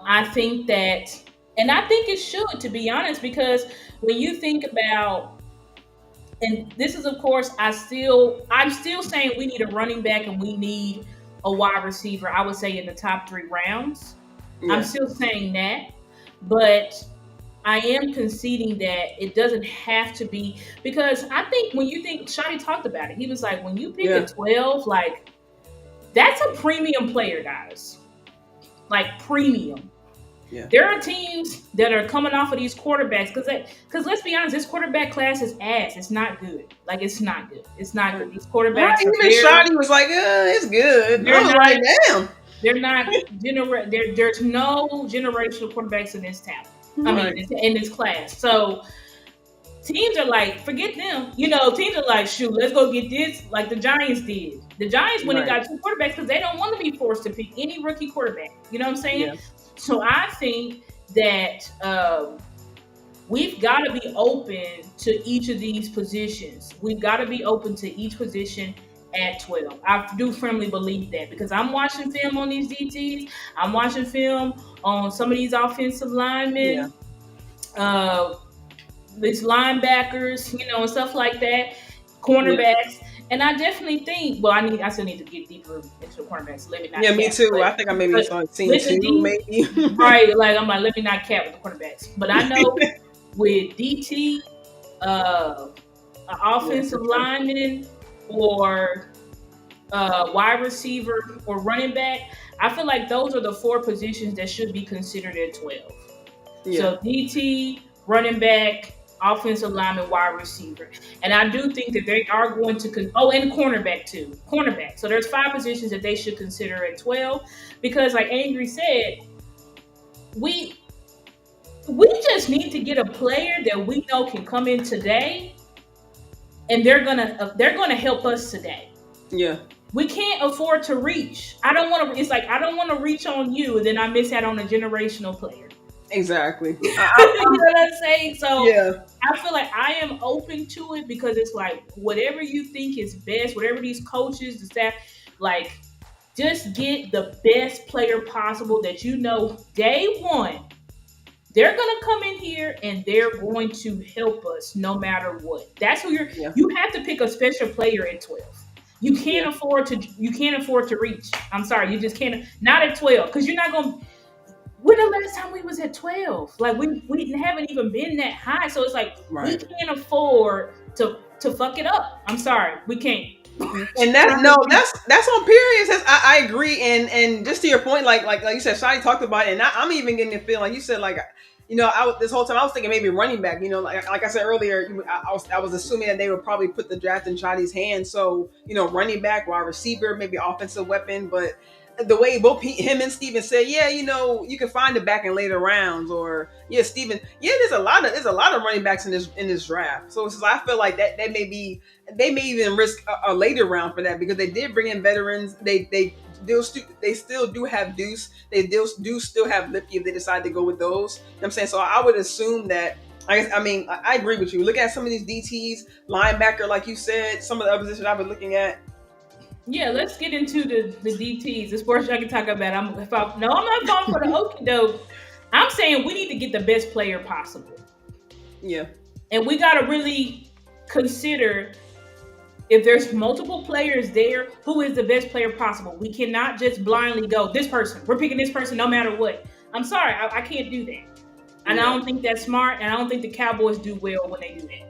I think that, and I think it should, to be honest, because when you think about, and this is, of course, I'm still saying we need a running back and we need a wide receiver. I would say in the top 3 rounds. Yeah. I'm still saying that, but I am conceding that it doesn't have to be, because I think when you think, Shadi talked about it. He was like, when you pick a 12, like, that's a premium player, guys. Like premium. Yeah. There are teams that are coming off of these quarterbacks because let's be honest, this quarterback class is ass. It's not good. Like it's not good. It's not good. These quarterbacks. Even Shadi was like, it's good. I was like, damn. They're not there's no generational quarterbacks in this town. Right. I mean, in this class. So teams are like, forget them. Teams are like, shoot, let's go get this, like the Giants did. The Giants went and got 2 quarterbacks because they don't want to be forced to pick any rookie quarterback. You know what I'm saying? Yeah. So I think that we've got to be open to each of these positions. We've got to be open to each position at 12. I do firmly believe that because I'm watching film on these DTs. I'm watching film on some of these offensive linemen. Yeah. These linebackers, and stuff like that, cornerbacks, and I definitely think. Well, I still need to get deeper into the cornerbacks. Let me not. Yeah, me too. I think I maybe saw scene 2, maybe. Right, like I'm like, let me not cap with the cornerbacks, but I know with DT, offensive lineman, or wide receiver or running back, I feel like those are the 4 positions that should be considered at 12. Yeah. So DT, running back, offensive lineman, wide receiver. And I do think that they are going to and cornerback too. Cornerback. So there's 5 positions that they should consider at 12 because like Angry said, we just need to get a player that we know can come in today and they're going to help us today. Yeah. We can't afford to reach. I don't want to reach on you and then I miss out on a generational player. Exactly. You know what I'm saying? So yeah. I feel like I am open to it because it's like whatever you think is best, whatever these coaches, the staff, like just get the best player possible that day one They're gonna come in here and they're going to help us no matter what. That's who Yeah. you have to pick a special player at 12. You Yeah. can't afford to reach. I'm sorry, you just can't, not at 12, because you're not gonna. When the last time we was at 12? Like we haven't even been that high. So it's like we Right. can't afford to fuck it up. I'm sorry. We can't. And that's no, that's on period. I agree, and just to your point, like you said, Shadi talked about it, and I'm even getting the feeling like you said, like this whole time I was thinking maybe running back. Like I said earlier, I was assuming that they would probably put the draft in Shadi's hands. So running back, wide receiver, maybe offensive weapon, but the way both him and Steven said, yeah, you can find it back in later rounds, or yeah, Steven, yeah, there's a lot of running backs in this draft. So it's just, I feel like that may be they may even risk a later round for that because they did bring in veterans. They still do have Deuce. They do still have Lipke if they decide to go with those. You know what I'm saying? So I would assume that. I agree with you. Look at some of these DTs, linebacker, like you said. Some of the other positions I've been looking at. Yeah, let's get into the DTs. The sports I can talk about. I'm not falling for the okie doke. I'm saying we need to get the best player possible. Yeah. And we got to really consider, if there's multiple players there, who is the best player possible. We cannot just blindly go, this person. We're picking this person no matter what. I'm sorry, I can't do that. And I don't think that's smart, and I don't think the Cowboys do well when they do that.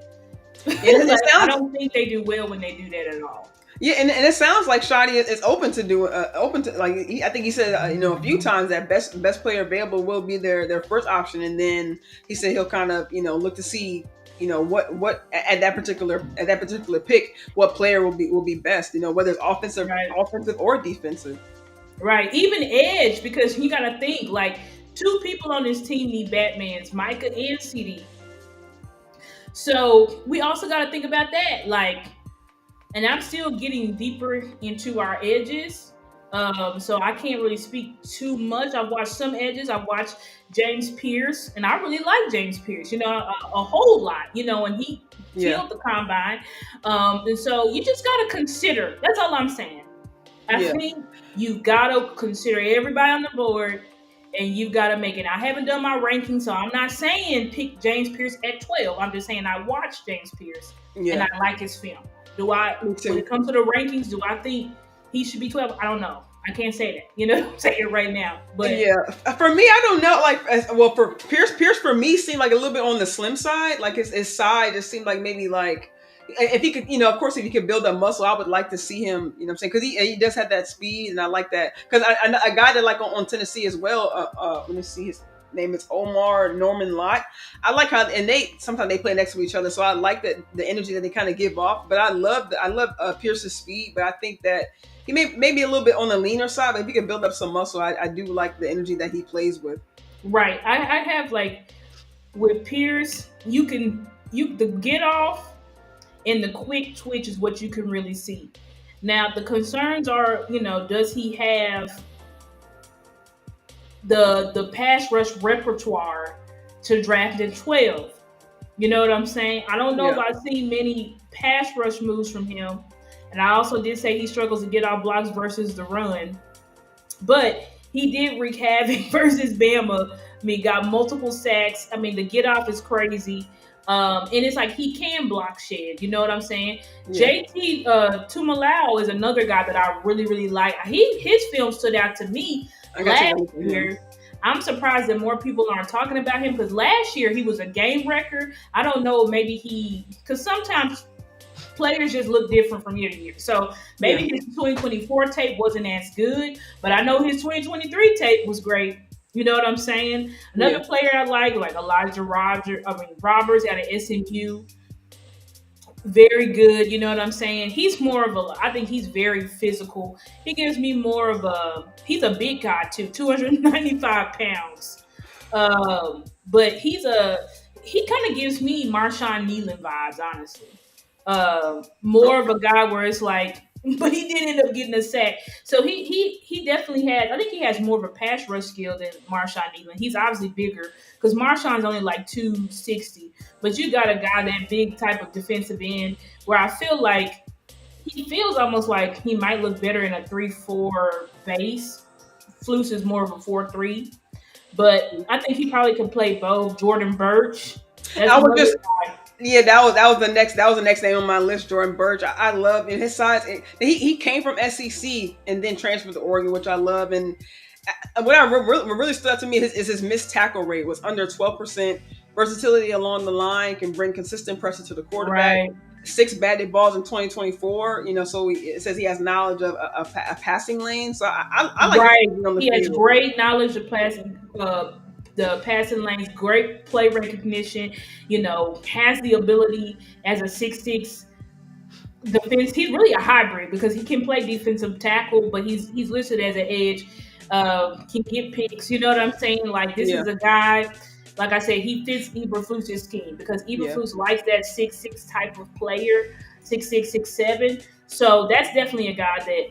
I don't think they do well when they do that at all. Yeah, and it sounds like Shadi is open to do I think he said a few times that best player available will be their first option, and then he said he'll kind of look to see what at that particular pick what player will be best, whether it's offensive or defensive. Right, even edge, because you got to think like two people on this team need Batmans, Micah and CD. So we also got to think about that, like. And I'm still getting deeper into our edges. So I can't really speak too much. I've watched some edges. I've watched James Pierce, and I really like James Pierce, a whole lot, and he killed the combine. And so you just got to consider. That's all I'm saying. I think you got to consider everybody on the board, and you've got to make it. I haven't done my ranking, so I'm not saying pick James Pierce at 12. I'm just saying I watched James Pierce, and I like his film. When it comes to the rankings, do I think he should be 12? I don't know. I can't say that. I'm saying it right now. But yeah, for me, I don't know. For Pierce for me seemed like a little bit on the slim side. Like his side just seemed like maybe like if he could, of course, if he could build up muscle, I would like to see him. You know what I'm saying? Because he does have that speed, and I like that. Because a guy that like on Tennessee as well. Let me see his name is Omar Norman Lott. I like how, and sometimes they play next to each other, so I like that the energy that they kind of give off. But I love Pierce's speed, but I think that he may be a little bit on the leaner side. But if he can build up some muscle, I do like the energy that he plays with. Right, I have like with Pierce, the get off and the quick twitch is what you can really see. Now the concerns are, does he have the pass rush repertoire to draft at 12? You know what I'm saying? I don't know if I've seen many pass rush moves from him. And I also did say he struggles to get off blocks versus the run. But he did wreak havoc versus Bama. He got multiple sacks. The get off is crazy. And it's like he can block shed. You know what I'm saying? Yeah. JT Tumalau is another guy that I really, really like. His film stood out to me last year. I'm surprised that more people aren't talking about him, because last year he was a game wrecker. I don't know, maybe because sometimes players just look different from year to year. So maybe his 2024 tape wasn't as good, but I know his 2023 tape was great. You know what I'm saying? Another player I like Elijah Roberts out of SMU. Very good, you know what I'm saying? He's more of I think he's very physical. He gives me more of he's a big guy too, 295 pounds. But he kind of gives me Marshawn Nealon vibes, honestly. More of a guy where it's like, but he did end up getting a sack. So he definitely I think he has more of a pass rush skill than Marshawn Nealon. He's obviously bigger because Marshawn's only like 260. But you got a guy that big type of defensive end where I feel like he feels almost like he might look better in a 3-4 base. Flus is more of a 4-3. but I think he probably can play both. Jordan Birch, that's I was another just guy. Yeah, that was the next name on my list. Jordan Burge. I love in his size. He came from SEC and then transferred to Oregon, which I love. And what really stood out to me is his missed tackle rate was under 12%. Versatility along the line can bring consistent pressure to the quarterback. Right. 6 batted balls in 2024. So it says he has knowledge of a passing lane. So I like Right. him on the He has field. great knowledge of passing, the passing lanes, great play recognition, has the ability as a 6'6" defense. He's really a hybrid because he can play defensive tackle, but he's listed as an edge. Can get picks. You know what I'm saying? Like this Yeah, is a guy. Like I said, he fits Eberflus's scheme because yeah, Eberflus likes that 6'6" type of player, 6'6", 6'7". So that's definitely a guy that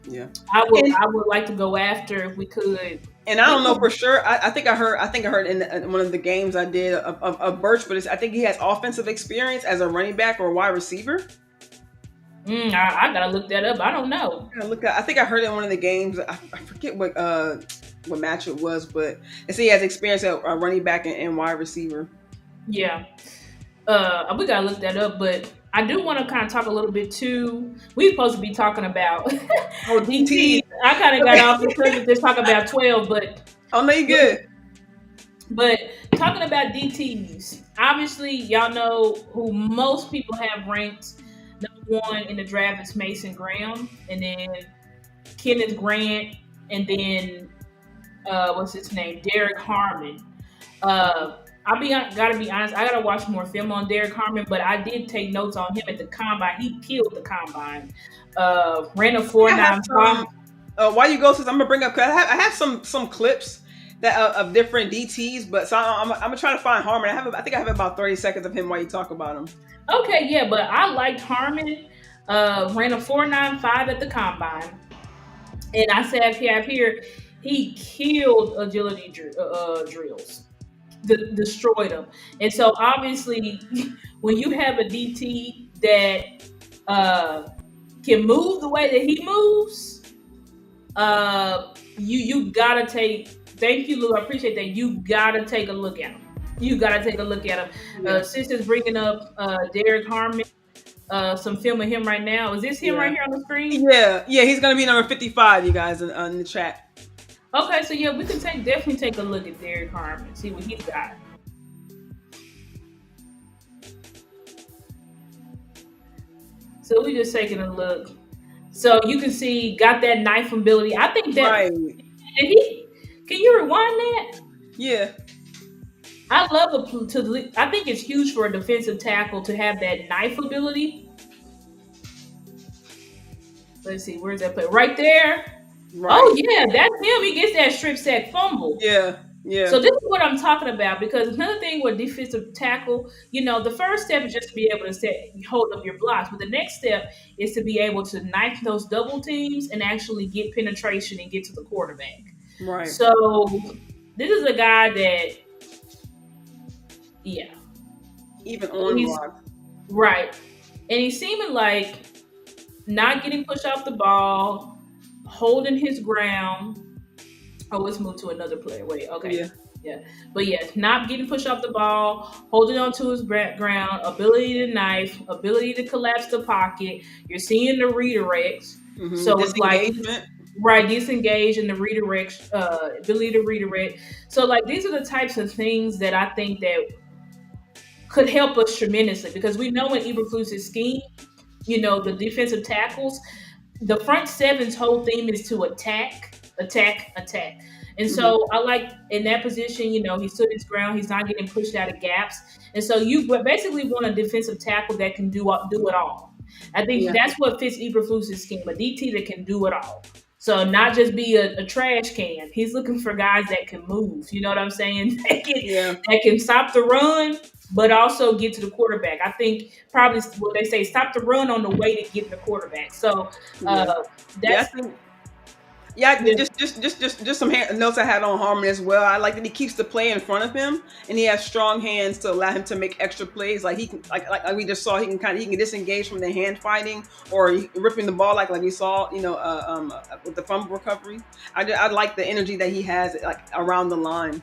yeah. I would like to go after if we could. And I don't know for sure. I think I heard in one of the games I did of Birch, but I think he has offensive experience as a running back or wide receiver. I gotta look that up. I don't know. I think I heard it in one of the games. I forget what match it was, but it said he has experience at running back and wide receiver. Yeah, we gotta look that up. But I do want to kind of talk a little bit too. We're supposed to be talking about Oh, DT. DT. I kind of got off the subject just talking about 12, Oh no, you good. but talking about DTs. Obviously, y'all know who most people have ranked number one in the draft is Mason Graham, and then Kenneth Grant, and then what's his name, Derek Harmon. Gotta be honest, I gotta watch more film on Derek Harmon, but I did take notes on him at the combine. He killed the combine. Ran a I have 4.95. some. While you go, since I'm gonna bring up, cause I have some clips that of different DTs, but so I'm gonna try to find Harmon. I think I have about 30 seconds of him while you talk about him. Okay, yeah, but I liked Harmon. Ran a 4.95 at the combine, and I said here he killed agility drills, destroyed them. And so obviously, when you have a DT that can move the way that he moves, you gotta take. Thank you, Lou. I appreciate that. You gotta take a look at him. You gotta take a look at him. Yeah, Sister's bringing up Derek Harmon. Some film of him right now. Is this him right yeah, here on the screen? yeah. He's gonna be number 55. You guys in the chat. Okay, so yeah, we can definitely take a look at Derek Harmon, see what he's got. So we just taking a look. So you can see got that knife ability. I think that Right. did he. Can you rewind that? Yeah. I love I think it's huge for a defensive tackle to have that knife ability. Let's see, where's that play? Right there. Right. Oh yeah, that's him. He gets that strip sack fumble. Yeah. Yeah. So this is what I'm talking about, because another thing with defensive tackle, the first step is just to be able to hold up your blocks, but the next step is to be able to knife those double teams and actually get penetration and get to the quarterback. Right. So this is a guy that, yeah, Even on block. right, and he's seeming like not getting pushed off the ball, holding his ground. Oh, let's move to another player. Wait, okay. Yeah. But yes, not getting pushed off the ball, holding on to his ground, ability to knife, ability to collapse the pocket. You're seeing the redirects. Mm-hmm. So it's like, right, disengage and the redirect, ability to redirect. So like these are the types of things that I think that could help us tremendously, because we know in Eberflus's scheme, the defensive tackles, the front seven's whole theme is to attack. And so I like in that position, he stood his ground. He's not getting pushed out of gaps. And so you basically want a defensive tackle that can do it all. I think that's what fits Eberflus's scheme, a DT that can do it all. So not just be a trash can. He's looking for guys that can move. You know what I'm saying? That can stop the run, but also get to the quarterback. I think probably what they say, stop the run on the way to get the quarterback. So that's... Yeah, Yeah, just some notes I had on Harmon as well. I like that he keeps the play in front of him, and he has strong hands to allow him to make extra plays. Like he can, like we just saw, he can disengage from the hand fighting or ripping the ball, like we saw, with the fumble recovery. I like the energy that he has like around the line.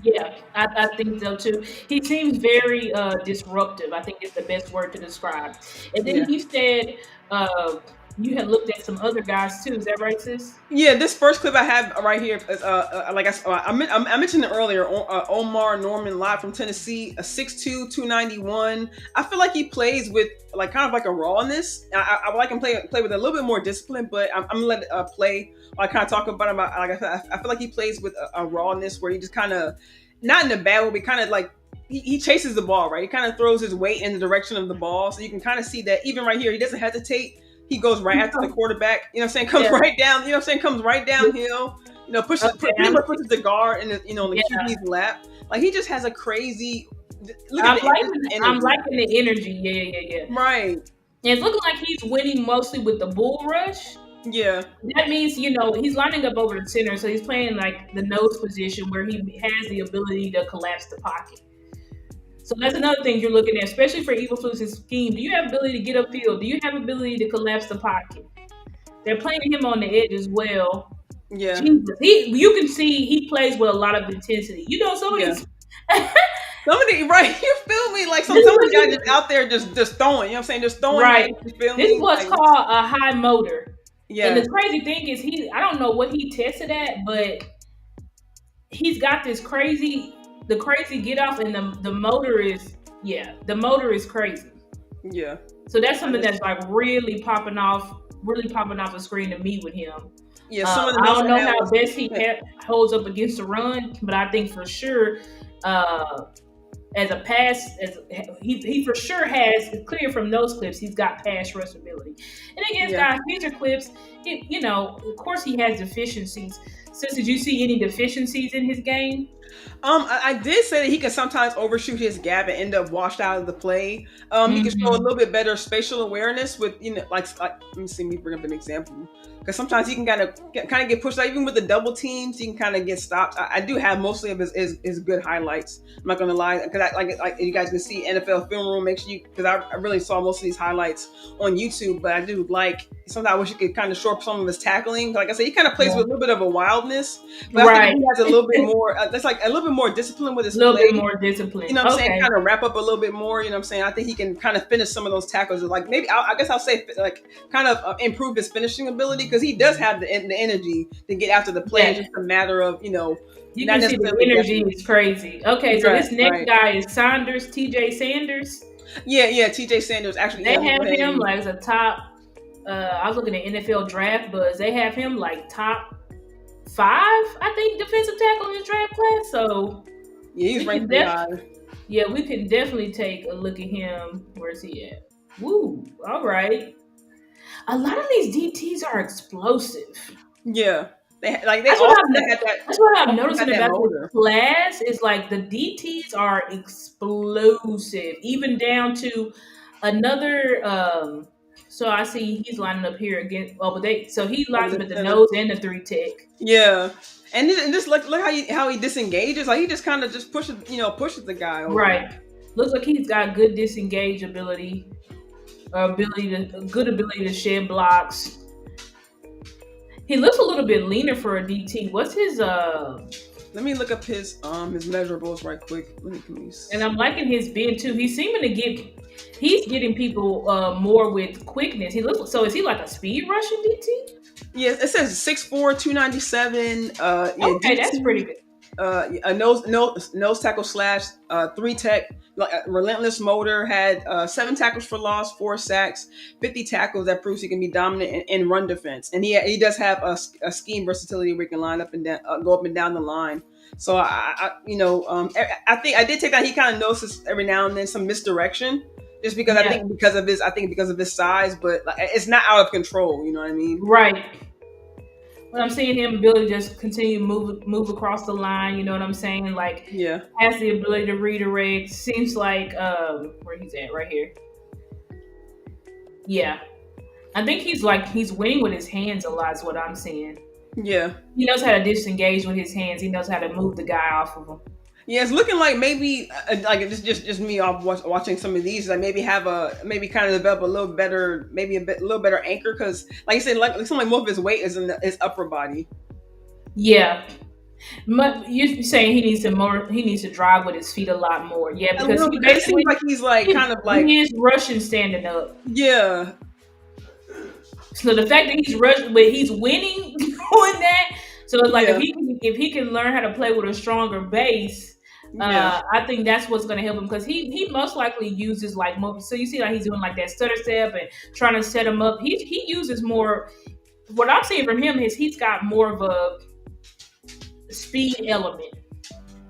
yeah, I think so too. He seems very disruptive. I think it's the best word to describe. And then Yeah. you said uh, you had looked at some other guys too. Is that right, sis? Yeah, this first clip I have right here is I mentioned it earlier. Omar Norman, live from Tennessee, a 6'2", 291. I feel like he plays with like kind of like a rawness. I would like him play with a little bit more discipline, but I'm gonna let it play. While I kind of talk about him. Like I said, I feel like he plays with a rawness where he just kind of, not in a bad way, but kind of like he chases the ball, right? He kind of throws his weight in the direction of the ball, so you can kind of see that even right here, he doesn't hesitate. He goes right after the quarterback. You know what I'm saying? Comes Yeah, right down. You know what I'm saying? Comes right downhill. Pretty okay. much pushes the guard in the Yeah, QB's lap. Like he just has a crazy. Look at I'm the liking. I'm energy. liking the energy. Yeah, yeah, yeah. Right. And it's looking like he's winning mostly with the bull rush. Yeah. That means, he's lining up over the center, so he's playing like the nose position where he has the ability to collapse the pocket. So that's another thing you're looking at, especially for Eberflus's scheme. Do you have ability to get upfield? Do you have ability to collapse the pocket? They're playing him on the edge as well. Yeah. Jesus, you can see he plays with a lot of intensity. Some of Yeah. these. Somebody, right? You feel me? Like some This is of what the guys you just out there just throwing. You know what I'm saying? Just throwing right. it. You feel This is me? what's Like called a high motor. And yeah. the crazy thing is I don't know what he tested at, but he's got this crazy get off, and the motor is crazy. Yeah. So that's something that's like really popping off the screen to me with him. Yeah. Some of the I notes don't I know had how was best he holds up against the run, but I think for sure, as a pass, as he for sure has, it's clear from those clips, he's got pass rush ability. And again, yeah. guys, these are clips. Of course, he has deficiencies. Sis, did you see any deficiencies in his game? I did say that he can sometimes overshoot his gap and end up washed out of the play. He can show a Mm-hmm. little bit better spatial awareness with, like let me see me bring up an example. Because sometimes he can kind of get pushed out, even with the double teams. He can kind of get stopped. I do have mostly of his good highlights. I'm not gonna lie, because like you guys can see NFL Film Room. Make sure because I really saw most of these highlights on YouTube. But I do like sometimes I wish you could kind of shore up some of his tackling. Like I said, he kind of plays with a little bit of a wildness, but I think if Right. he has a little bit more. That's like a little bit more discipline with his A little play. bit more discipline. You know what I'm saying? Okay. Kind of wrap up a little bit more. You know what I'm saying? I think he can kind of finish some of those tackles. Like maybe I guess I'll say like kind of improve his finishing ability because he does have the energy to get after the play. It's Yeah. just a matter of You not can see the necessarily energy guessing. is crazy. Okay, so Right, this next right. guy is TJ Sanders. Yeah. TJ Sanders actually. They Yeah, let me go have ahead him and like as a top. I was looking at NFL Draft Buzz. They have him like top 5, I think, defensive tackle in his draft class. So yeah, he's we ranked can pretty high. we can definitely take a look at him. Where's he at? Woo! All right. A lot of these DTs are explosive. Yeah, they That's what also I'm. had that. That's what I'm Also had noticing that about this motor. class is like the DTs are explosive, even down to another. So I see he's lining up here again. Oh, but he Over lines up the at the center. nose and the 3 tech. Yeah, and just look how he disengages. Like he just kind of just pushes the guy over. Right. Looks like he's got good disengage ability, good ability to shed blocks. He looks a little bit leaner for a DT. What's his Let me look up his measurables right quick. Let me And I'm liking his bend too. He's getting people more with quickness. So is he like a speed rushing DT? Yeah, it says 6'4", 297. Yeah, Okay, that's pretty DT. good. A nose tackle slash 3 tech. Like relentless motor, had 7 tackles for loss, 4 sacks, 50 tackles. That proves he can be dominant in run defense, and he does have a scheme versatility where he can line up and down, go up and down the line. So I think I did take that he kind of notices every now and then some misdirection, just because Yeah. because of his size, but like, it's not out of control. You know what I mean? Right. But I'm seeing him ability to just continue move across the line. You know what I'm saying? Like Yeah. has the ability to redirect. Seems like where he's at right here. Yeah. I think he's winning with his hands a lot is what I'm seeing. Yeah. He knows how to disengage with his hands. He knows how to move the guy off of him. Yeah, it's looking like maybe like it's just me off watching some of these. Like maybe have a maybe kind of develop a little better, maybe a little better anchor because, like you said, like it seems like most of his weight is in his upper body. Yeah, you're saying he needs to more. He needs to drive with his feet a lot more. Yeah, A because little he bit, 'cause it seems basically like he's like kind of like he is rushing standing up. yeah, So the fact that he's rushing, but he's winning doing that. So it's like yeah, if he can learn how to play with a stronger base, yeah, I think that's what's going to help him because he most likely uses like more. So you see like he's doing like that stutter step and trying to set him up. He uses more. What I'm seeing from him is he's got more of a speed element.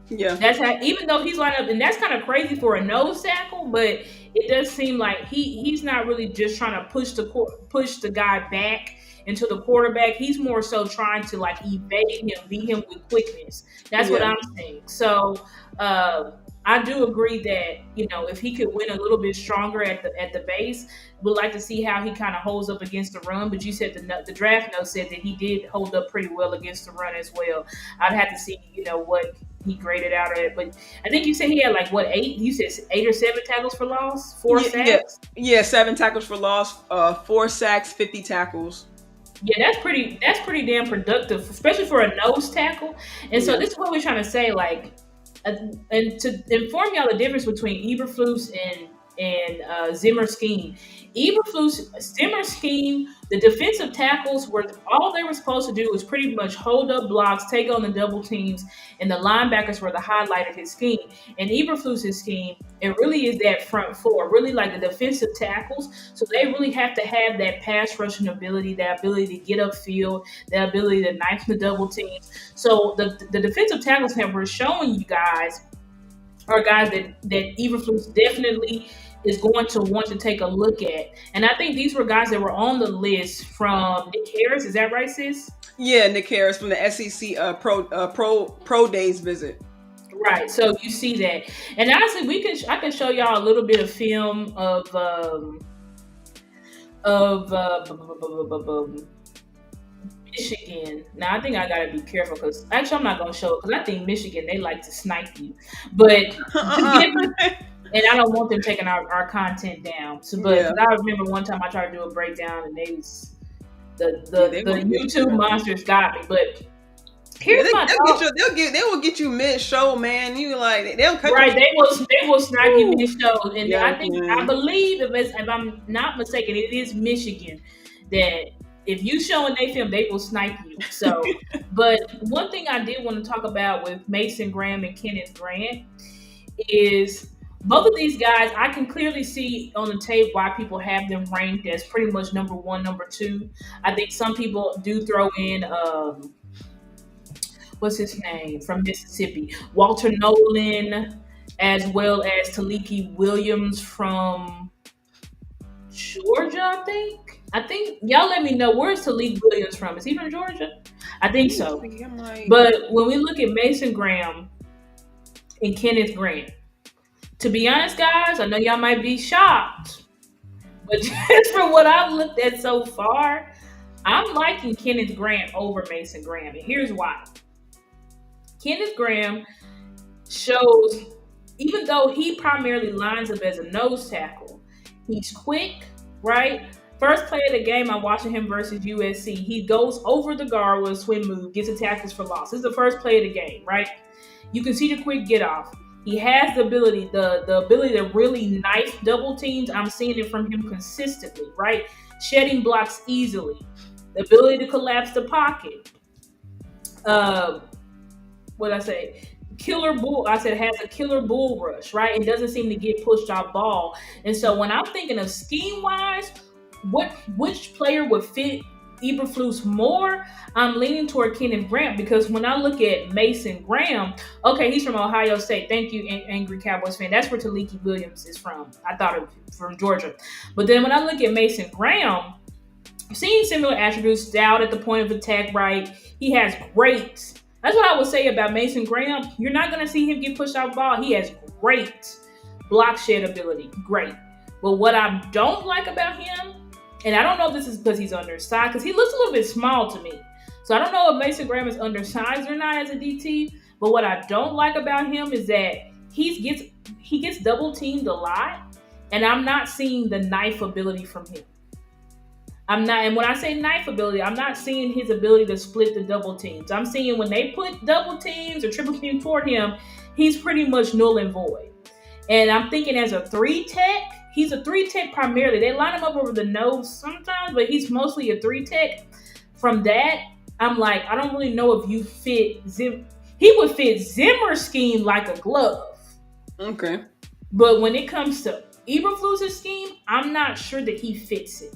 yeah, That's how, even though he's lined up, and that's kind of crazy for a nose tackle, but it does seem like he's not really just trying to push the guy back into the quarterback. He's more so trying to like evade him, beat him with quickness. That's what yeah, I'm saying. So I do agree that if he could win a little bit stronger at the base, would like to see how he kind of holds up against the run. But you said the draft note said that he did hold up pretty well against the run as well. I'd have to see what he graded out at. But I think you said he had like what, 8? You said 8 or 7 tackles for loss, 4 yeah, yeah, sacks. yeah. 7 tackles for loss, 4 sacks, 50 tackles. Yeah, that's pretty damn productive, especially for a nose tackle. And so Yeah, this is what we're trying to say, like, and to inform y'all the difference between Eberflus and Zimmer scheme. Eberflus Zimmer scheme, the defensive tackles were all they were supposed to do was pretty much hold up blocks, take on the double teams, and the linebackers were the highlight of his scheme. And Eberflus's scheme, it really is that front four, really like the defensive tackles. So they really have to have that pass rushing ability, that ability to get upfield, that ability to knife the double teams. So the defensive tackles that we're showing you guys are guys that Eberflus definitely is going to want to take a look at. And I think these were guys that were on the list from Nick Harris. Is that right, sis? yeah. Nick Harris from the SEC pro days visit. Right. So you see that, and honestly, I can show y'all a little bit of film of Michigan. Now I think I gotta be careful because actually I'm not gonna show it because I think Michigan they like to snipe you, but Uh-uh. and I don't want them taking our content down. So, but Yeah, 'cause I remember one time I tried to do a breakdown and they was yeah. the They will get you. YouTube monsters got me. But Yeah, here's my they'll get thought. you. They will get you mid show, man. You like they'll cut Right, you. they will snipe you Woo. mid show, and Yeah, I man. believe if I'm not mistaken, it is Michigan that if you showing they film, they will snipe you. So, but one thing I did want to talk about with Mason Graham and Kenneth Grant is both of these guys. I can clearly see on the tape why people have them ranked as pretty much number one, number two. I think some people do throw in what's his name from Mississippi, Walter Nolan, as well as Taliki Williams from Georgia. I think y'all let me know where's Taliki Williams from. Is he from Georgia? I think so. I'm like, But when we look at Mason Graham and Kenneth Grant, to be honest, guys, I know y'all might be shocked, but just from what I've looked at so far, I'm liking Kenneth Grant over Mason Graham, and here's why. Kenneth Graham shows, even though he primarily lines up as a nose tackle, he's quick, right? First play of the game, I'm watching him versus USC. He goes over the guard with a swim move, gets a tackles for loss. This is the first play of the game, right? You can see the quick get off. He has the ability, the ability to really knife double teams. I'm seeing it from him consistently, right? Shedding blocks easily. The ability to collapse the pocket. What I say? Killer bull. I said has a killer bull rush, right? It doesn't seem to get pushed off ball. And so when I'm thinking of scheme wise, which player would fit Eberflus more? I'm leaning toward Kenneth Grant because when I look at Mason Graham, okay, he's from Ohio State. Thank you, Angry Cowboys fan. That's where Taliki Williams is from. I thought it was from Georgia. But then when I look at Mason Graham, seeing similar attributes, stout at the point of attack, right? He has great. That's what I would say about Mason Graham. You're not going to see him get pushed off ball. He has great block shed ability. Great. But what I don't like about him, and I don't know if this is because he's undersized, because he looks a little bit small to me. So I don't know if Mason Graham is undersized or not as a DT, but what I don't like about him is that he gets double teamed a lot, and I'm not seeing the knife ability from him. I'm not, and when I say knife ability, I'm not seeing his ability to split the double teams. I'm seeing when they put double teams or triple teams toward him, he's pretty much null and void. And I'm thinking as a three tech, he's a three tech primarily. They line him up over the nose sometimes, but he's mostly a three tech. From that, I'm like, I don't really know if you fit Zim. He would fit Zimmer's scheme like a glove. Okay. But when it comes to Eberflus's scheme, I'm not sure that he fits it.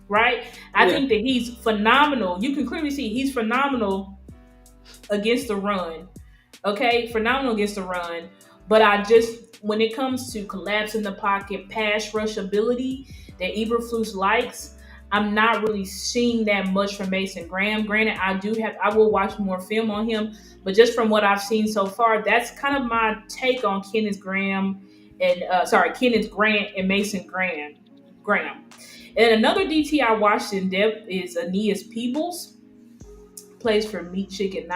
Right? I think that he's phenomenal. You can clearly see he's phenomenal against the run. Okay? Phenomenal against the run. But when it comes to collapse in the pocket, pass rush ability that Eberflus likes, I'm not really seeing that much from Mason Graham. Granted, I will watch more film on him, but just from what I've seen so far, that's kind of my take on Kenneth Grant and Mason Graham. And another DT I watched in depth is Aeneas Peebles. Plays for Michigan.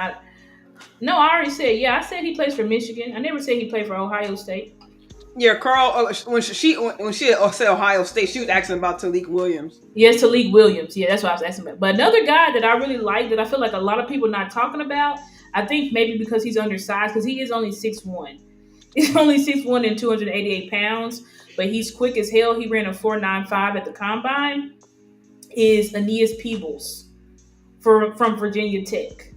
No, I already said. Yeah, I said he plays for Michigan. I never said he played for Ohio State. Yeah, Carl. When she said Ohio State, she was asking about Talik Williams. Yes, Talik Williams. Yeah, that's what I was asking about. But another guy that I really like that I feel like a lot of people are not talking about. I think maybe because he's undersized, because he is only 6'1". He's only 6'1" and 288 pounds, but he's quick as hell. He ran a 4.95 at the combine. Is Aeneas Peebles from Virginia Tech.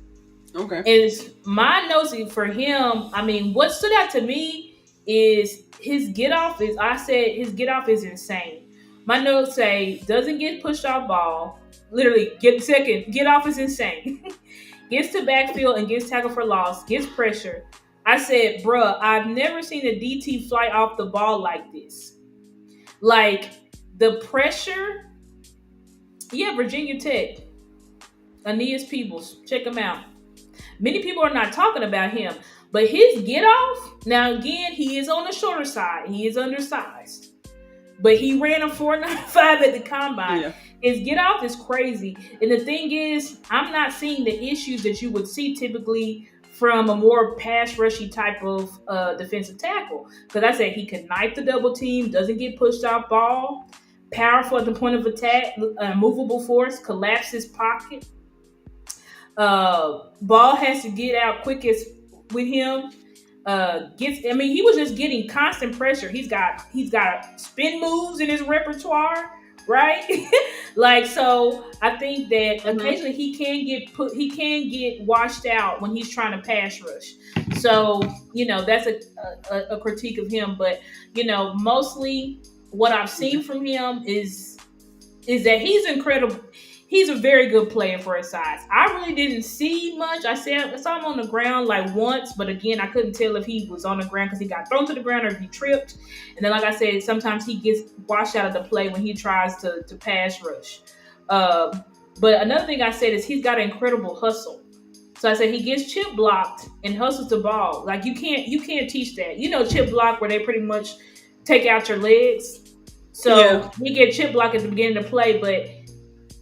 Okay. Is my notes for him, I mean, what stood out to me is his get off is insane. My notes say doesn't get pushed off ball. Literally, get off is insane. Gets to backfield and gets tackled for loss, gets pressure. I said, bruh, I've never seen a DT fly off the ball like this. Like, the pressure. Yeah, Virginia Tech. Aeneas Peebles. Check him out. Many people are not talking about him. But his get off, now again, he is on the shorter side. He is undersized. But he ran a 4.95 at the combine. Yeah. His get off is crazy. And the thing is, I'm not seeing the issues that you would see typically from a more pass rushy type of defensive tackle. Because I said he can knife the double team, doesn't get pushed off ball, powerful at the point of attack, movable force, collapses pocket. Ball has to get out quickest with him. He was just getting constant pressure. He's got spin moves in his repertoire, right? Like, so I think that occasionally he can get washed out when he's trying to pass rush. So, that's a critique of him. But, mostly what I've seen from him is that he's incredible. He's a very good player for his size. I really didn't see much. I saw him on the ground like once, but again, I couldn't tell if he was on the ground because he got thrown to the ground or if he tripped. And then, like I said, sometimes he gets washed out of the play when he tries to pass rush. But another thing I said is he's got an incredible hustle. So I said he gets chip blocked and hustles the ball. Like you can't teach that. Chip block where they pretty much take out your legs. So he get chip block at the beginning of the play, but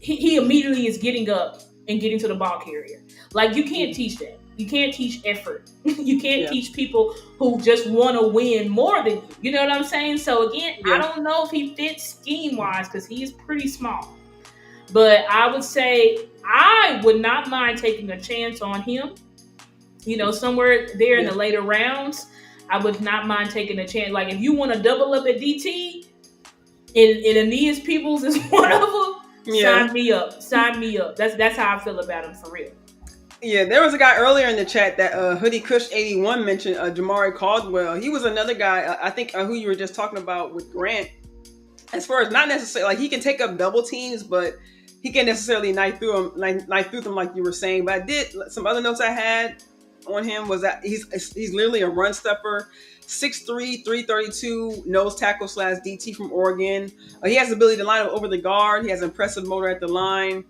he immediately is getting up and getting to the ball carrier. Like, you can't teach that. You can't teach effort. You can't teach people who just want to win more than you. You know what I'm saying? So, again, I don't know if he fits scheme-wise because he is pretty small. But I would say I would not mind taking a chance on him. Somewhere there in the later rounds, I would not mind taking a chance. Like, if you want to double up at DT, and Aeneas Peebles is one of them, sign me up. That's how I feel about him for real. Yeah, there was a guy earlier in the chat that Hoodie Kush 81 mentioned, Jamari Caldwell. He was another guy, I think, who you were just talking about with Grant. As far as not necessarily, like, he can take up double teams, but he can't necessarily knife through them like you were saying. But some other notes I had on him was that he's literally a run stuffer. 6'3", 332, nose tackle / DT from Oregon. He has the ability to line up over the guard. He has impressive motor at the line.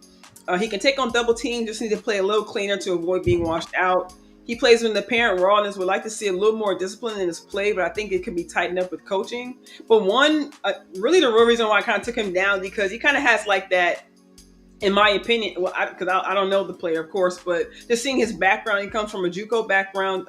He can take on double teams, just need to play a little cleaner to avoid being washed out. He plays with the apparent rawness. Would like to see a little more discipline in his play, but I think it could be tightened up with coaching. But really the real reason why I kind of took him down, because he kind of has like that in my opinion, well, because I don't know the player, of course, but just seeing his background, he comes from a JUCO background.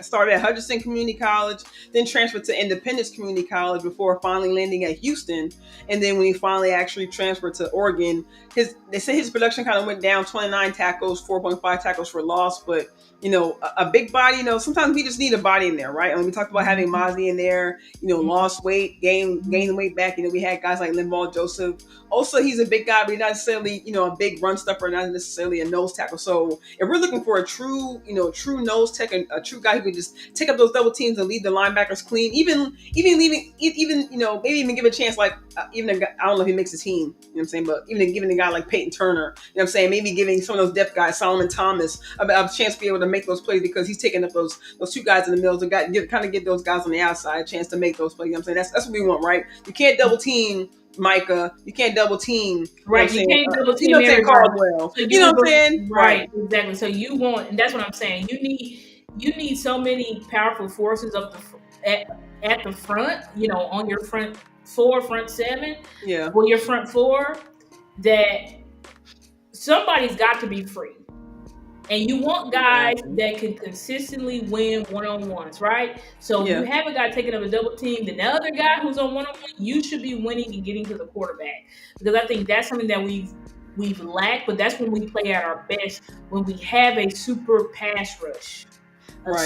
Started at Hutchinson Community College, then transferred to Independence Community College before finally landing at Houston. And then when he finally actually transferred to Oregon, they say his production kind of went down: 29 tackles, 4.5 tackles for loss. But a big body. Sometimes we just need a body in there, right? And we talked about having Mozzie in there. Lost weight, gained weight back. We had guys like Linval Joseph. Also, he's a big guy, but he's not necessarily, a big run stuffer, not necessarily a nose tackle. So if we're looking for a true, true nose tech, and a true guy who could just take up those double teams and leave the linebackers clean, even leaving, maybe even give a chance, like even a guy, I don't know if he makes a team, you know what I'm saying, but even giving a guy like Peyton Turner, you know what I'm saying, maybe giving some of those depth guys, Solomon Thomas, a chance to be able to make those plays because he's taking up those two guys in the middle, to kind of give those guys on the outside a chance to make those plays. You know what I'm saying, that's what we want, right? You can't double team Micah. You can't double team. Right. You can't double team everybody. Caldwell. So you know what I'm saying? Right. Exactly. So you want, and that's what I'm saying. You need so many powerful forces up at the front. On your front four, front seven. Yeah. Or your front four, that somebody's got to be free. And you want guys that can consistently win one-on-ones, right? So if you have a guy taking up a double team, then the other guy who's on one-on-one, you should be winning and getting to the quarterback. Because I think that's something that we've lacked, but that's when we play at our best, when we have a super pass rush.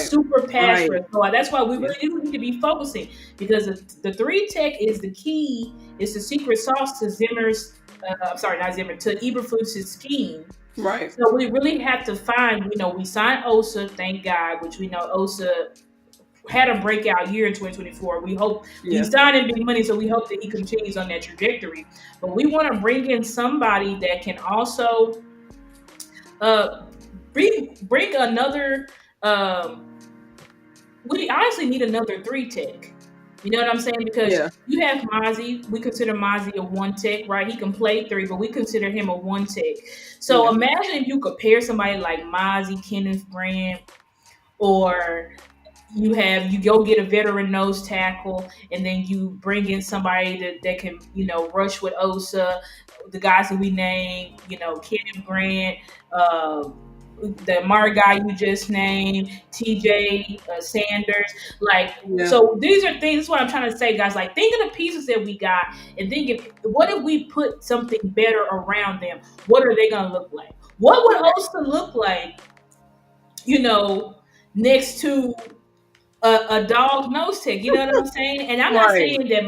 Super pass rush. So that's why we really do need to be focusing, because the 3 tech is the key, it's the secret sauce to Zimmer's, to Eberflus's scheme. Right. So we really have to find, we signed Osa, thank God, which we know Osa had a breakout year in 2024. We hope we signed him big money, so we hope that he continues on that trajectory. But we want to bring in somebody that can also bring another. We honestly need another 3 tech. You know what I'm saying? Because you have Mozzie. We consider Mozzie a 1 tech, right? He can play 3, but we consider him a 1 tech. So imagine if you compare somebody like Mozzie, Kenneth Grant, or you go get a veteran nose tackle, and then you bring in somebody that can, rush with Osa, the guys that we named, Kenneth Grant, the Amari guy you just named, TJ Sanders, so these are things. That's what I'm trying to say, guys. Like, think of the pieces that we got, and think what if we put something better around them? What are they gonna look like? What would Osa look like? Next to a dog nose tech. You know what I'm saying? And I'm not saying that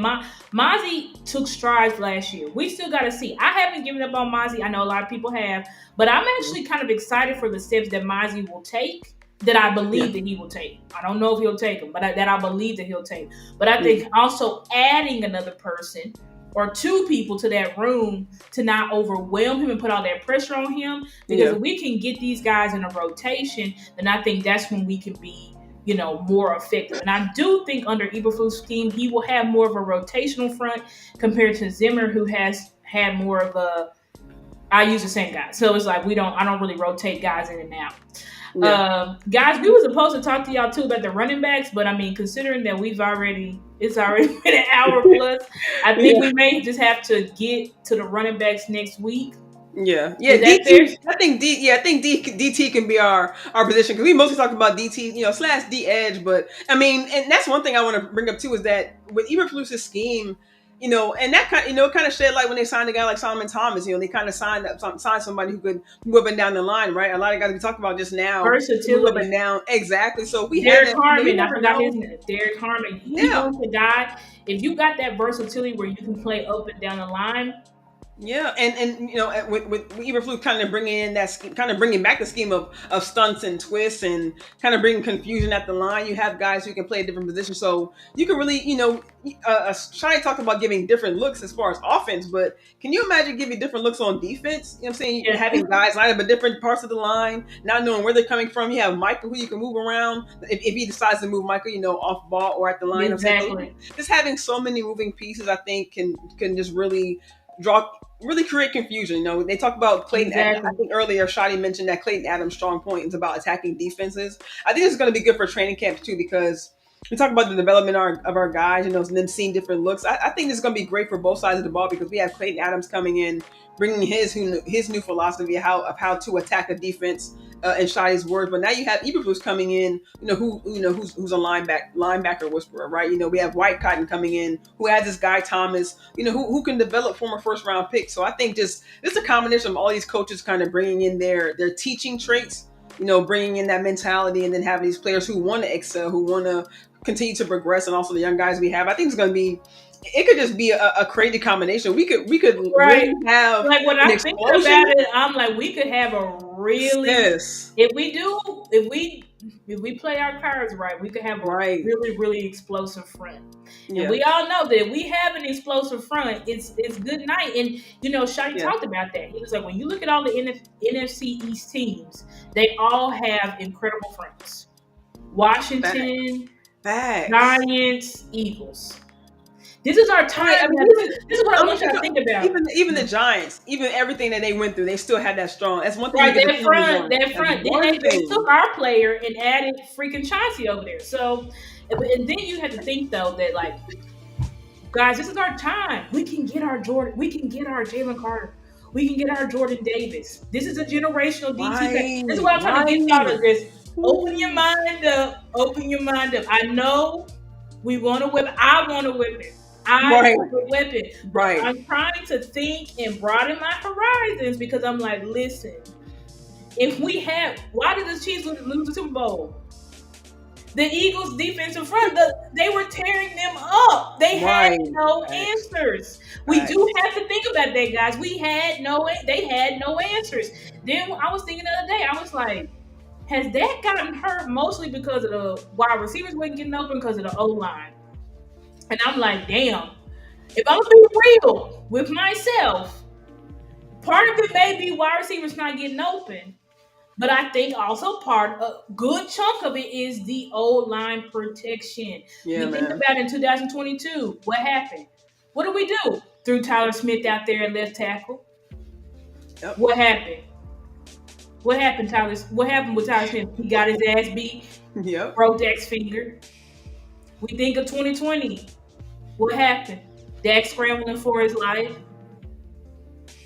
Mozzie took strides last year. We still got to see. I haven't given up on Mozzie. I know a lot of people have, but I'm actually kind of excited for the steps that Mozzie will take, that I believe that he will take. I don't know if he'll take them, but that I believe that he'll take. But I think also adding another person or 2 people to that room to not overwhelm him and put all that pressure on him. Because if we can get these guys in a rotation, then I think that's when we can be, more effective. And I do think under Eberflus's scheme, he will have more of a rotational front compared to Zimmer, who has had more of a, I use the same guy. So it's like I don't really rotate guys in and out. Guys, we were supposed to talk to y'all too about the running backs, but I mean, considering that it's already been an hour plus, I think we may just have to get to the running backs next week. DT. I think DT can be our position, because we mostly talk about DT, / D edge. But I mean, and that's one thing I want to bring up too, is that with Eberflus's scheme, and that kind of shed light when they signed a guy like Solomon Thomas. They kind of signed somebody who could move up and down the line, right? A lot of guys we talked about just now, versatility, move up and down, exactly. So we Derek Harmon. I forgot his name. Derek Harmon. He's the guy. If you got that versatility where you can play up and down the line. Yeah, and with Eberflus kind of bringing back the scheme of stunts and twists, and kind of bringing confusion at the line. You have guys who can play different positions, so you can really, Shai talked about giving different looks as far as offense, but can you imagine giving different looks on defense? You know what I'm saying? Yeah. Having guys line up at different parts of the line, not knowing where they're coming from. You have Michael, who you can move around if he decides to move Michael, off ball or at the line. Exactly. Just having so many moving pieces, I think, can just really create confusion. They talk about Clayton. Exactly. I think earlier Shadi mentioned that Clayton Adams' strong point is about attacking defenses. I think it's going to be good for training camp too, because we talk about the development of our guys, and them seeing different looks. I think this is going to be great for both sides of the ball because we have Clayton Adams coming in, bringing his new philosophy of how to attack a defense. In Shotty's words, but now you have Eberflus coming in, who's a linebacker whisperer, right? We have White Cotton coming in, who has this guy Thomas, who can develop former first round picks. So I think just it's a combination of all these coaches kind of bringing in their teaching traits, bringing in that mentality, and then having these players who want to excel, who want to continue to progress, and also the young guys we have. I think it's going to be. It could just be a crazy combination. We could Right. really have Like when an I think explosion. about it, I'm like, we could have a really, Yes. if we do, if we play our cards right, we could have a Right. really, really explosive front. And Yeah. we all know that if we have an explosive front, it's good night. And Shotty Yeah. talked about that. He was like, when you look at all the NFC East teams, they all have incredible fronts. Washington, Facts. Giants, Eagles. This is our time. Right. I mean, this is what I want you to think about. Even the Giants, even everything that they went through, they still had that strong. That's one thing. Right, you that front. That's Then one they thing. took our player and added freaking Chauncey over there. So, and then you have to think though that like, guys, this is our time. We can get our Jordan. We can get our Jalen Carter. We can get our Jordan Davis. This is a generational DT. Right, This is what I'm trying to get y'all to just Ooh. open your mind up. Open your mind up. I know we want to whip. I want to whip it. I want to whip it. Right. I'm trying to think and broaden my horizons because I'm like, listen, if we have, why did the Chiefs lose the Super Bowl? The Eagles' defensive front, they were tearing them up. They had no answers. We do have to think about that, guys. They had no answers. Then I was thinking the other day, I was like, has that gotten hurt mostly because of the wide receivers wasn't getting open because of the O-line? And I'm like, damn, if I'm gonna be real with myself, part of it may be wide receivers not getting open. But I think also a good chunk of it is the O-line protection. Yeah, think about in 2022, what happened? What did we do? Threw Tyler Smith out there at left tackle. Yep. What happened? What happened, Tyler? What happened with Tyler Smith? He got his ass beat. Yep. Broke Dak's finger. We think of 2020. What happened? Dak scrambling for his life.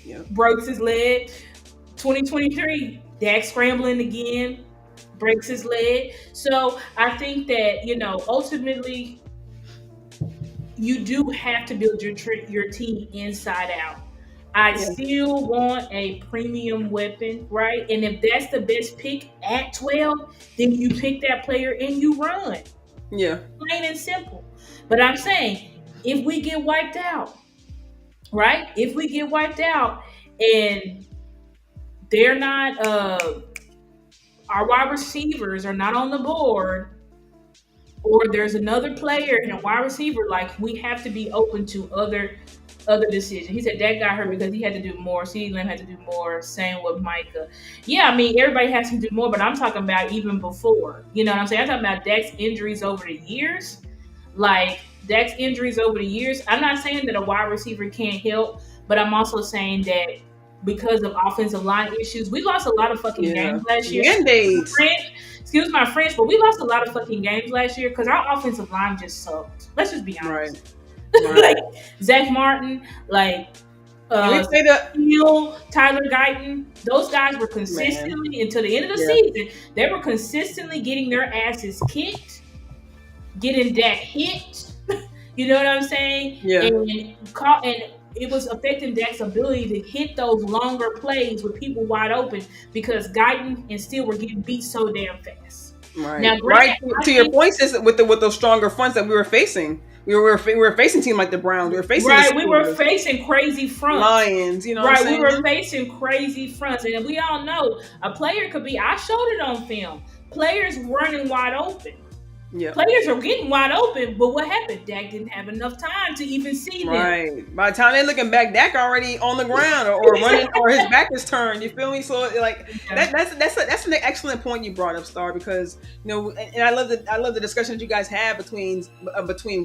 Yep. Broke his leg. 2023. Dak scrambling again, breaks his leg. So I think that, ultimately, you do have to build your team inside out. I still want a premium weapon, right? And if that's the best pick at 12, then you pick that player and you run. Yeah. Plain and simple. But I'm saying, if we get wiped out, right? If we get wiped out and they're not our wide receivers are not on the board, or there's another player and a wide receiver, like we have to be open to other decisions. He said that got hurt because he had to do more. CeeDee Lamb had to do more. Same with Micah. Yeah, I mean everybody has to do more, but I'm talking about even before. You know what I'm saying? I'm talking about Dak's injuries over the years. Like Dak's injuries over the years. I'm not saying that a wide receiver can't help, but I'm also saying that because of offensive line issues, we lost a lot of fucking games last year. Excuse my French, but we lost a lot of fucking games last year because our offensive line just sucked. Let's just be honest. Right. Like Zach Martin, like Tyler Guyton, those guys were consistently until the end of the season. They were consistently getting their asses kicked, getting Dak hit. You know what I'm saying? Yeah. And it was affecting Dak's ability to hit those longer plays with people wide open because Guyton and Steele were getting beat so damn fast. Right. Now, to your point, is with those stronger fronts that we were facing. We were facing teams like the Browns. We were facing we were facing crazy fronts. Lions, you know. Right. We were facing crazy fronts, and we all know a player could be. I showed it on film. Players running wide open. Yeah. Players are getting wide open, but what happened? Dak didn't have enough time to even see them. Right. By the time they're looking back, Dak already on the ground or running, or his back is turned. You feel me? So like that's an excellent point you brought up, Star, because and I love the discussions you guys have between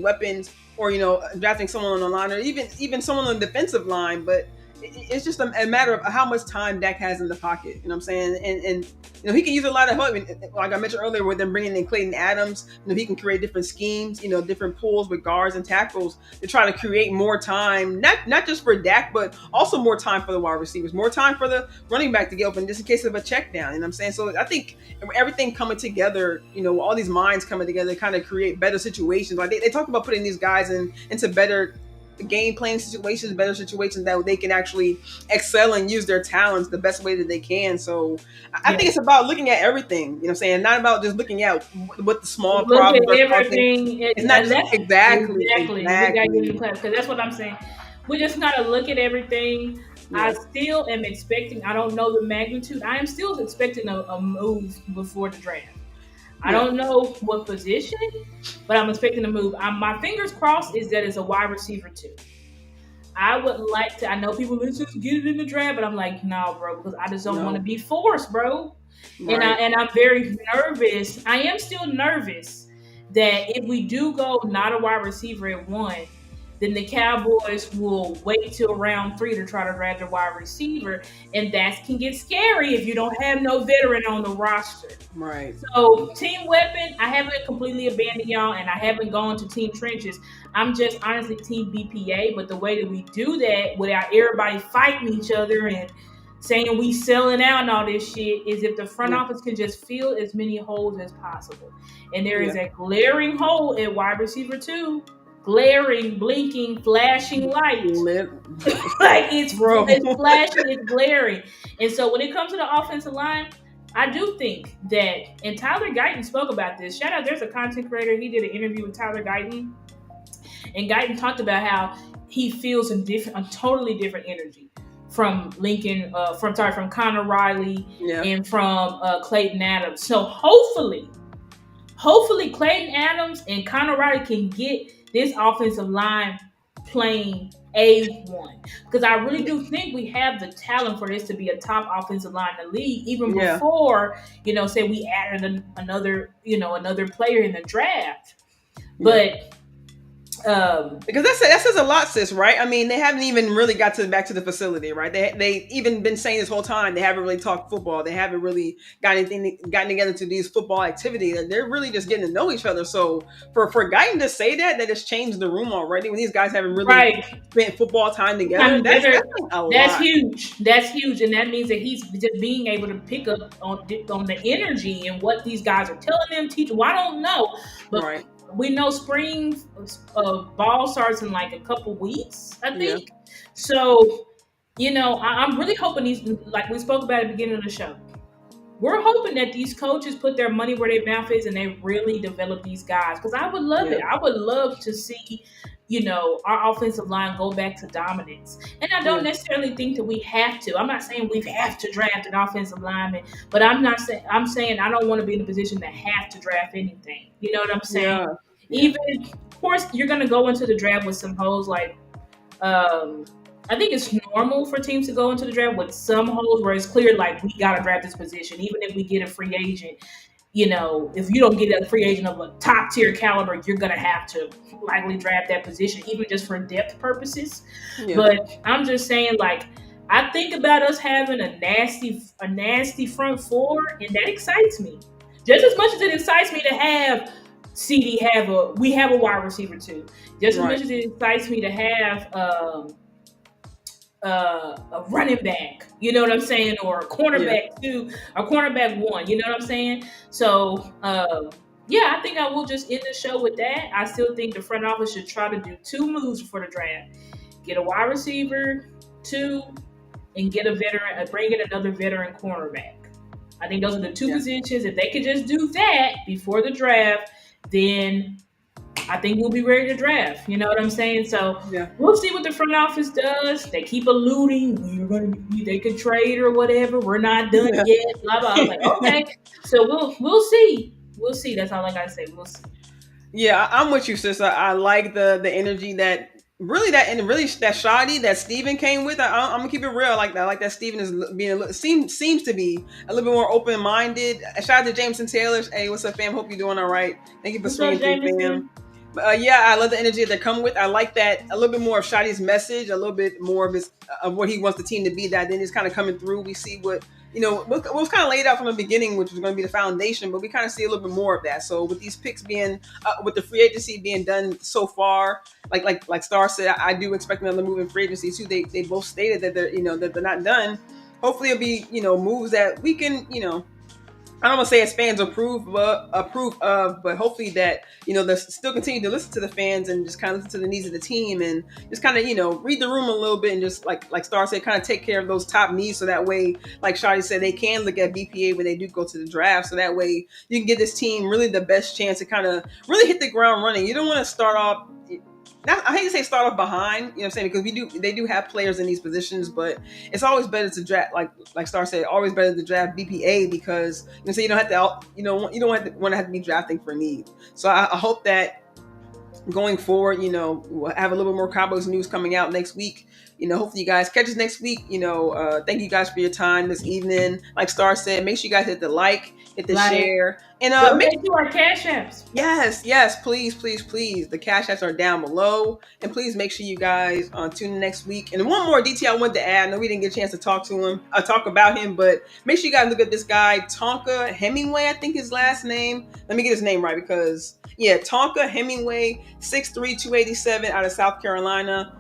weapons or drafting someone on the line or even someone on the defensive line, but it's just a matter of how much time Dak has in the pocket. You know what I'm saying? And he can use a lot of help. Like I mentioned earlier, with them bringing in Clayton Adams, he can create different schemes, different pulls with guards and tackles to try to create more time, not just for Dak, but also more time for the wide receivers, more time for the running back to get open just in case of a check down. You know what I'm saying? So I think everything coming together, all these minds coming together, kind of create better situations. Like they talk about putting these guys into better game playing situations, better situations that they can actually excel and use their talents the best way that they can. So I think it's about looking at everything, what I'm saying, not about just looking at what the small Look problems are at causing. everything, It's not and just that's exactly. We got to get in class because that's what I'm saying. We just gotta look at everything. I Yeah. still am expecting. I don't know the magnitude. I am still expecting a move before the draft. I Yeah. don't know what position, but I'm expecting a move. My fingers crossed is that it's a wide receiver too. I would like to. I know people let's just get it in the draft, but I'm like, no, bro, because I just don't want to No. be forced, bro. Right. And I'm very nervous. I am still nervous that if we do go not a wide receiver at one, then the Cowboys will wait till round 3 to try to draft a wide receiver, and that can get scary if you don't have no veteran on the roster. Right. So team weapon, I haven't completely abandoned y'all, and I haven't gone to team trenches. I'm just honestly team BPA. But the way that we do that without everybody fighting each other and saying we selling out and all this shit is if the front Yeah. office can just fill as many holes as possible. And there Yeah. is a glaring hole at wide receiver 2. Glaring, blinking, flashing light. Like it's Bro. flashing, it's glaring. And so when it comes to the offensive line, I do think that, and Tyler Guyton spoke about this. Shout out, there's a content creator. He did an interview with Tyler Guyton, and Guyton talked about how he feels a totally different energy from Lincoln, from Connor Riley, Yeah. and from Clayton Adams. So hopefully Clayton Adams and Connor Riley can get this offensive line playing A1. Because I really do think we have the talent for this to be a top offensive line in the league, even before, say we added another player in the draft. But because that says a lot, sis, right? I mean, they haven't even really got back to the facility, right? They even been saying this whole time they haven't really talked football. They haven't really gotten together to these football activities. They're really just getting to know each other. So for Guyton to say that has changed the room already when these guys haven't really spent football time together. That's huge. That's huge, and that means that he's just being able to pick up on the energy and what these guys are telling them, teaching. Well, I don't know, but we know spring ball starts in like a couple weeks, I think. Yeah. So, I'm really hoping these, like we spoke about at the beginning of the show, we're hoping that these coaches put their money where their mouth is and they really develop these guys. Because I would love it. I would love to see, our offensive line go back to dominance. And I don't necessarily think that we have to. I'm not saying we have to draft an offensive lineman, but I'm saying I don't want to be in a position to have to draft anything. You know what I'm saying? Yeah. Even, of course, you're going to go into the draft with some holes like, I think it's normal for teams to go into the draft with some holes where it's clear, like, we got to draft this position. Even if we get a free agent, if you don't get a free agent of a top tier caliber, you're going to have to likely draft that position, even just for depth purposes. Yeah. But I'm just saying, like, I think about us having a nasty front four, and that excites me. Just as much as it excites me to have CD we have a wide receiver too. Just as much as it excites me to have a running back, you know what I'm saying, or a cornerback 2, or cornerback 1, you know what I'm saying? So I think I will just end the show with that. I still think the front office should try to do 2 moves before the draft: get a wide receiver 2, and get a veteran, bring in another veteran cornerback. I think those are the 2 positions. If they could just do that before the draft, then I think we'll be ready to draft. You know what I'm saying? So we'll see what the front office does. They keep alluding they could trade or whatever. We're not done yet. Blah blah. I'm like, okay. So we'll see. We'll see. That's all I gotta say. We'll see. Yeah, I'm with you, sis. I like the energy that Shoddy that Steven came with. I'm gonna keep it real. Like that Steven is being seems to be a little bit more open minded. Shout out to Jameson Taylor. Hey, what's up, fam? Hope you're doing all right. Thank you for swinging through, fam. Yeah, I love the energy that they come with. I like that a little bit more of Shotty's message, a little bit more of his of what he wants the team to be. That then is kind of coming through. We see what what was kind of laid out from the beginning, which was going to be the foundation, but we kind of see a little bit more of that. So with these picks being, with the free agency being done so far, like Star said, I do expect another move in free agency too. They both stated that they're not done. Hopefully, it'll be moves that we can I don't want to say as fans approve of, but hopefully that they still continue to listen to the fans and just kind of listen to the needs of the team and just kind of read the room a little bit and just like Star said, kind of take care of those top needs so that way, like Shawty said, they can look at BPA when they do go to the draft. So that way you can give this team really the best chance to kind of really hit the ground running. You don't want to start off. I hate to say start off behind, what I'm saying, because they do have players in these positions, but it's always better to draft like Star said, always better to draft BPA because so you don't have to you don't have to be drafting for need. So I hope that going forward, we'll have a little bit more Cowboys news coming out next week. Hopefully you guys catch us next week. Thank you guys for your time this evening. Like Star said, make sure you guys hit the like, hit the Like, share, and donate to our cash apps. yes, please, please, please. The cash apps are down below, and please make sure you guys tune in next week. And one more detail I wanted to add. I know we didn't get a chance to talk about him, but make sure you guys look at this guy, Tonka Hemingway. I think his last name. Let me get his name right because Tonka Hemingway, 6'3", 287, out of South Carolina.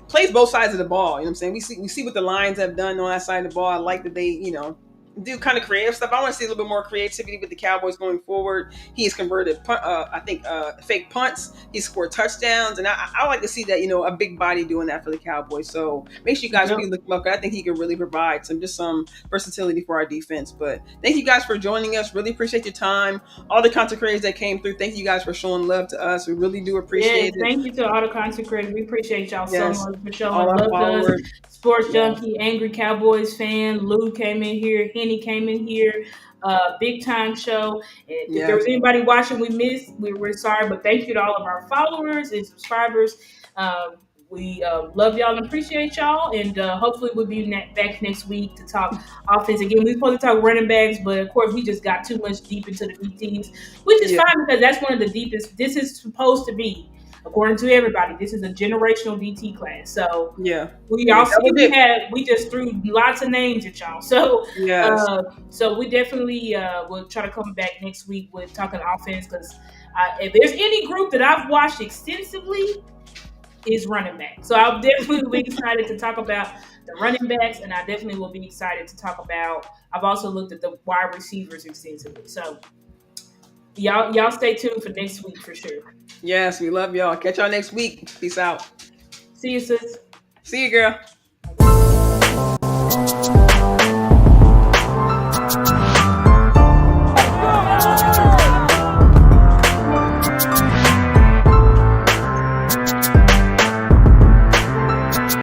Plays both sides of the ball. You know what I'm saying? We see what the Lions have done on that side of the ball. I like that they do kind of creative stuff. I want to see a little bit more creativity with the Cowboys going forward. He's converted, fake punts. He scored touchdowns, and I like to see that a big body doing that for the Cowboys. So make sure you guys really look him up. I think he can really provide some versatility for our defense. But thank you guys for joining us. Really appreciate your time. All the content creators that came through. Thank you guys for showing love to us. We really do appreciate it. Thank you to all the content creators. We appreciate y'all so Yes, much for all showing our love to us. followers. Sports Yes, Junkie, Angry Cowboys fan, Lou came in here, Henny came in here, big time show. And if there yes, was anybody watching we missed, we're sorry, but thank you to all of our followers and subscribers. We love y'all and appreciate y'all, and hopefully we'll be back next week to talk offense again. We're supposed to talk running backs, but of course we just got too much deep into the BTs, which is yeah, fine because that's one of the deepest. This is supposed to be, according to everybody, this is a generational DT class. So yeah, we yeah. all That see was it. we just threw lots of names at y'all. So Yes. we definitely will try to come back next week with talking offense because if there's any group that I've watched extensively is running back. So I'll definitely be excited to talk about the running backs, and I definitely will be excited to talk about. I've also looked at the wide receivers extensively. So y'all stay tuned for next week for sure. Yes, we love y'all. Catch y'all next week. Peace out. See you, sis. See you, girl.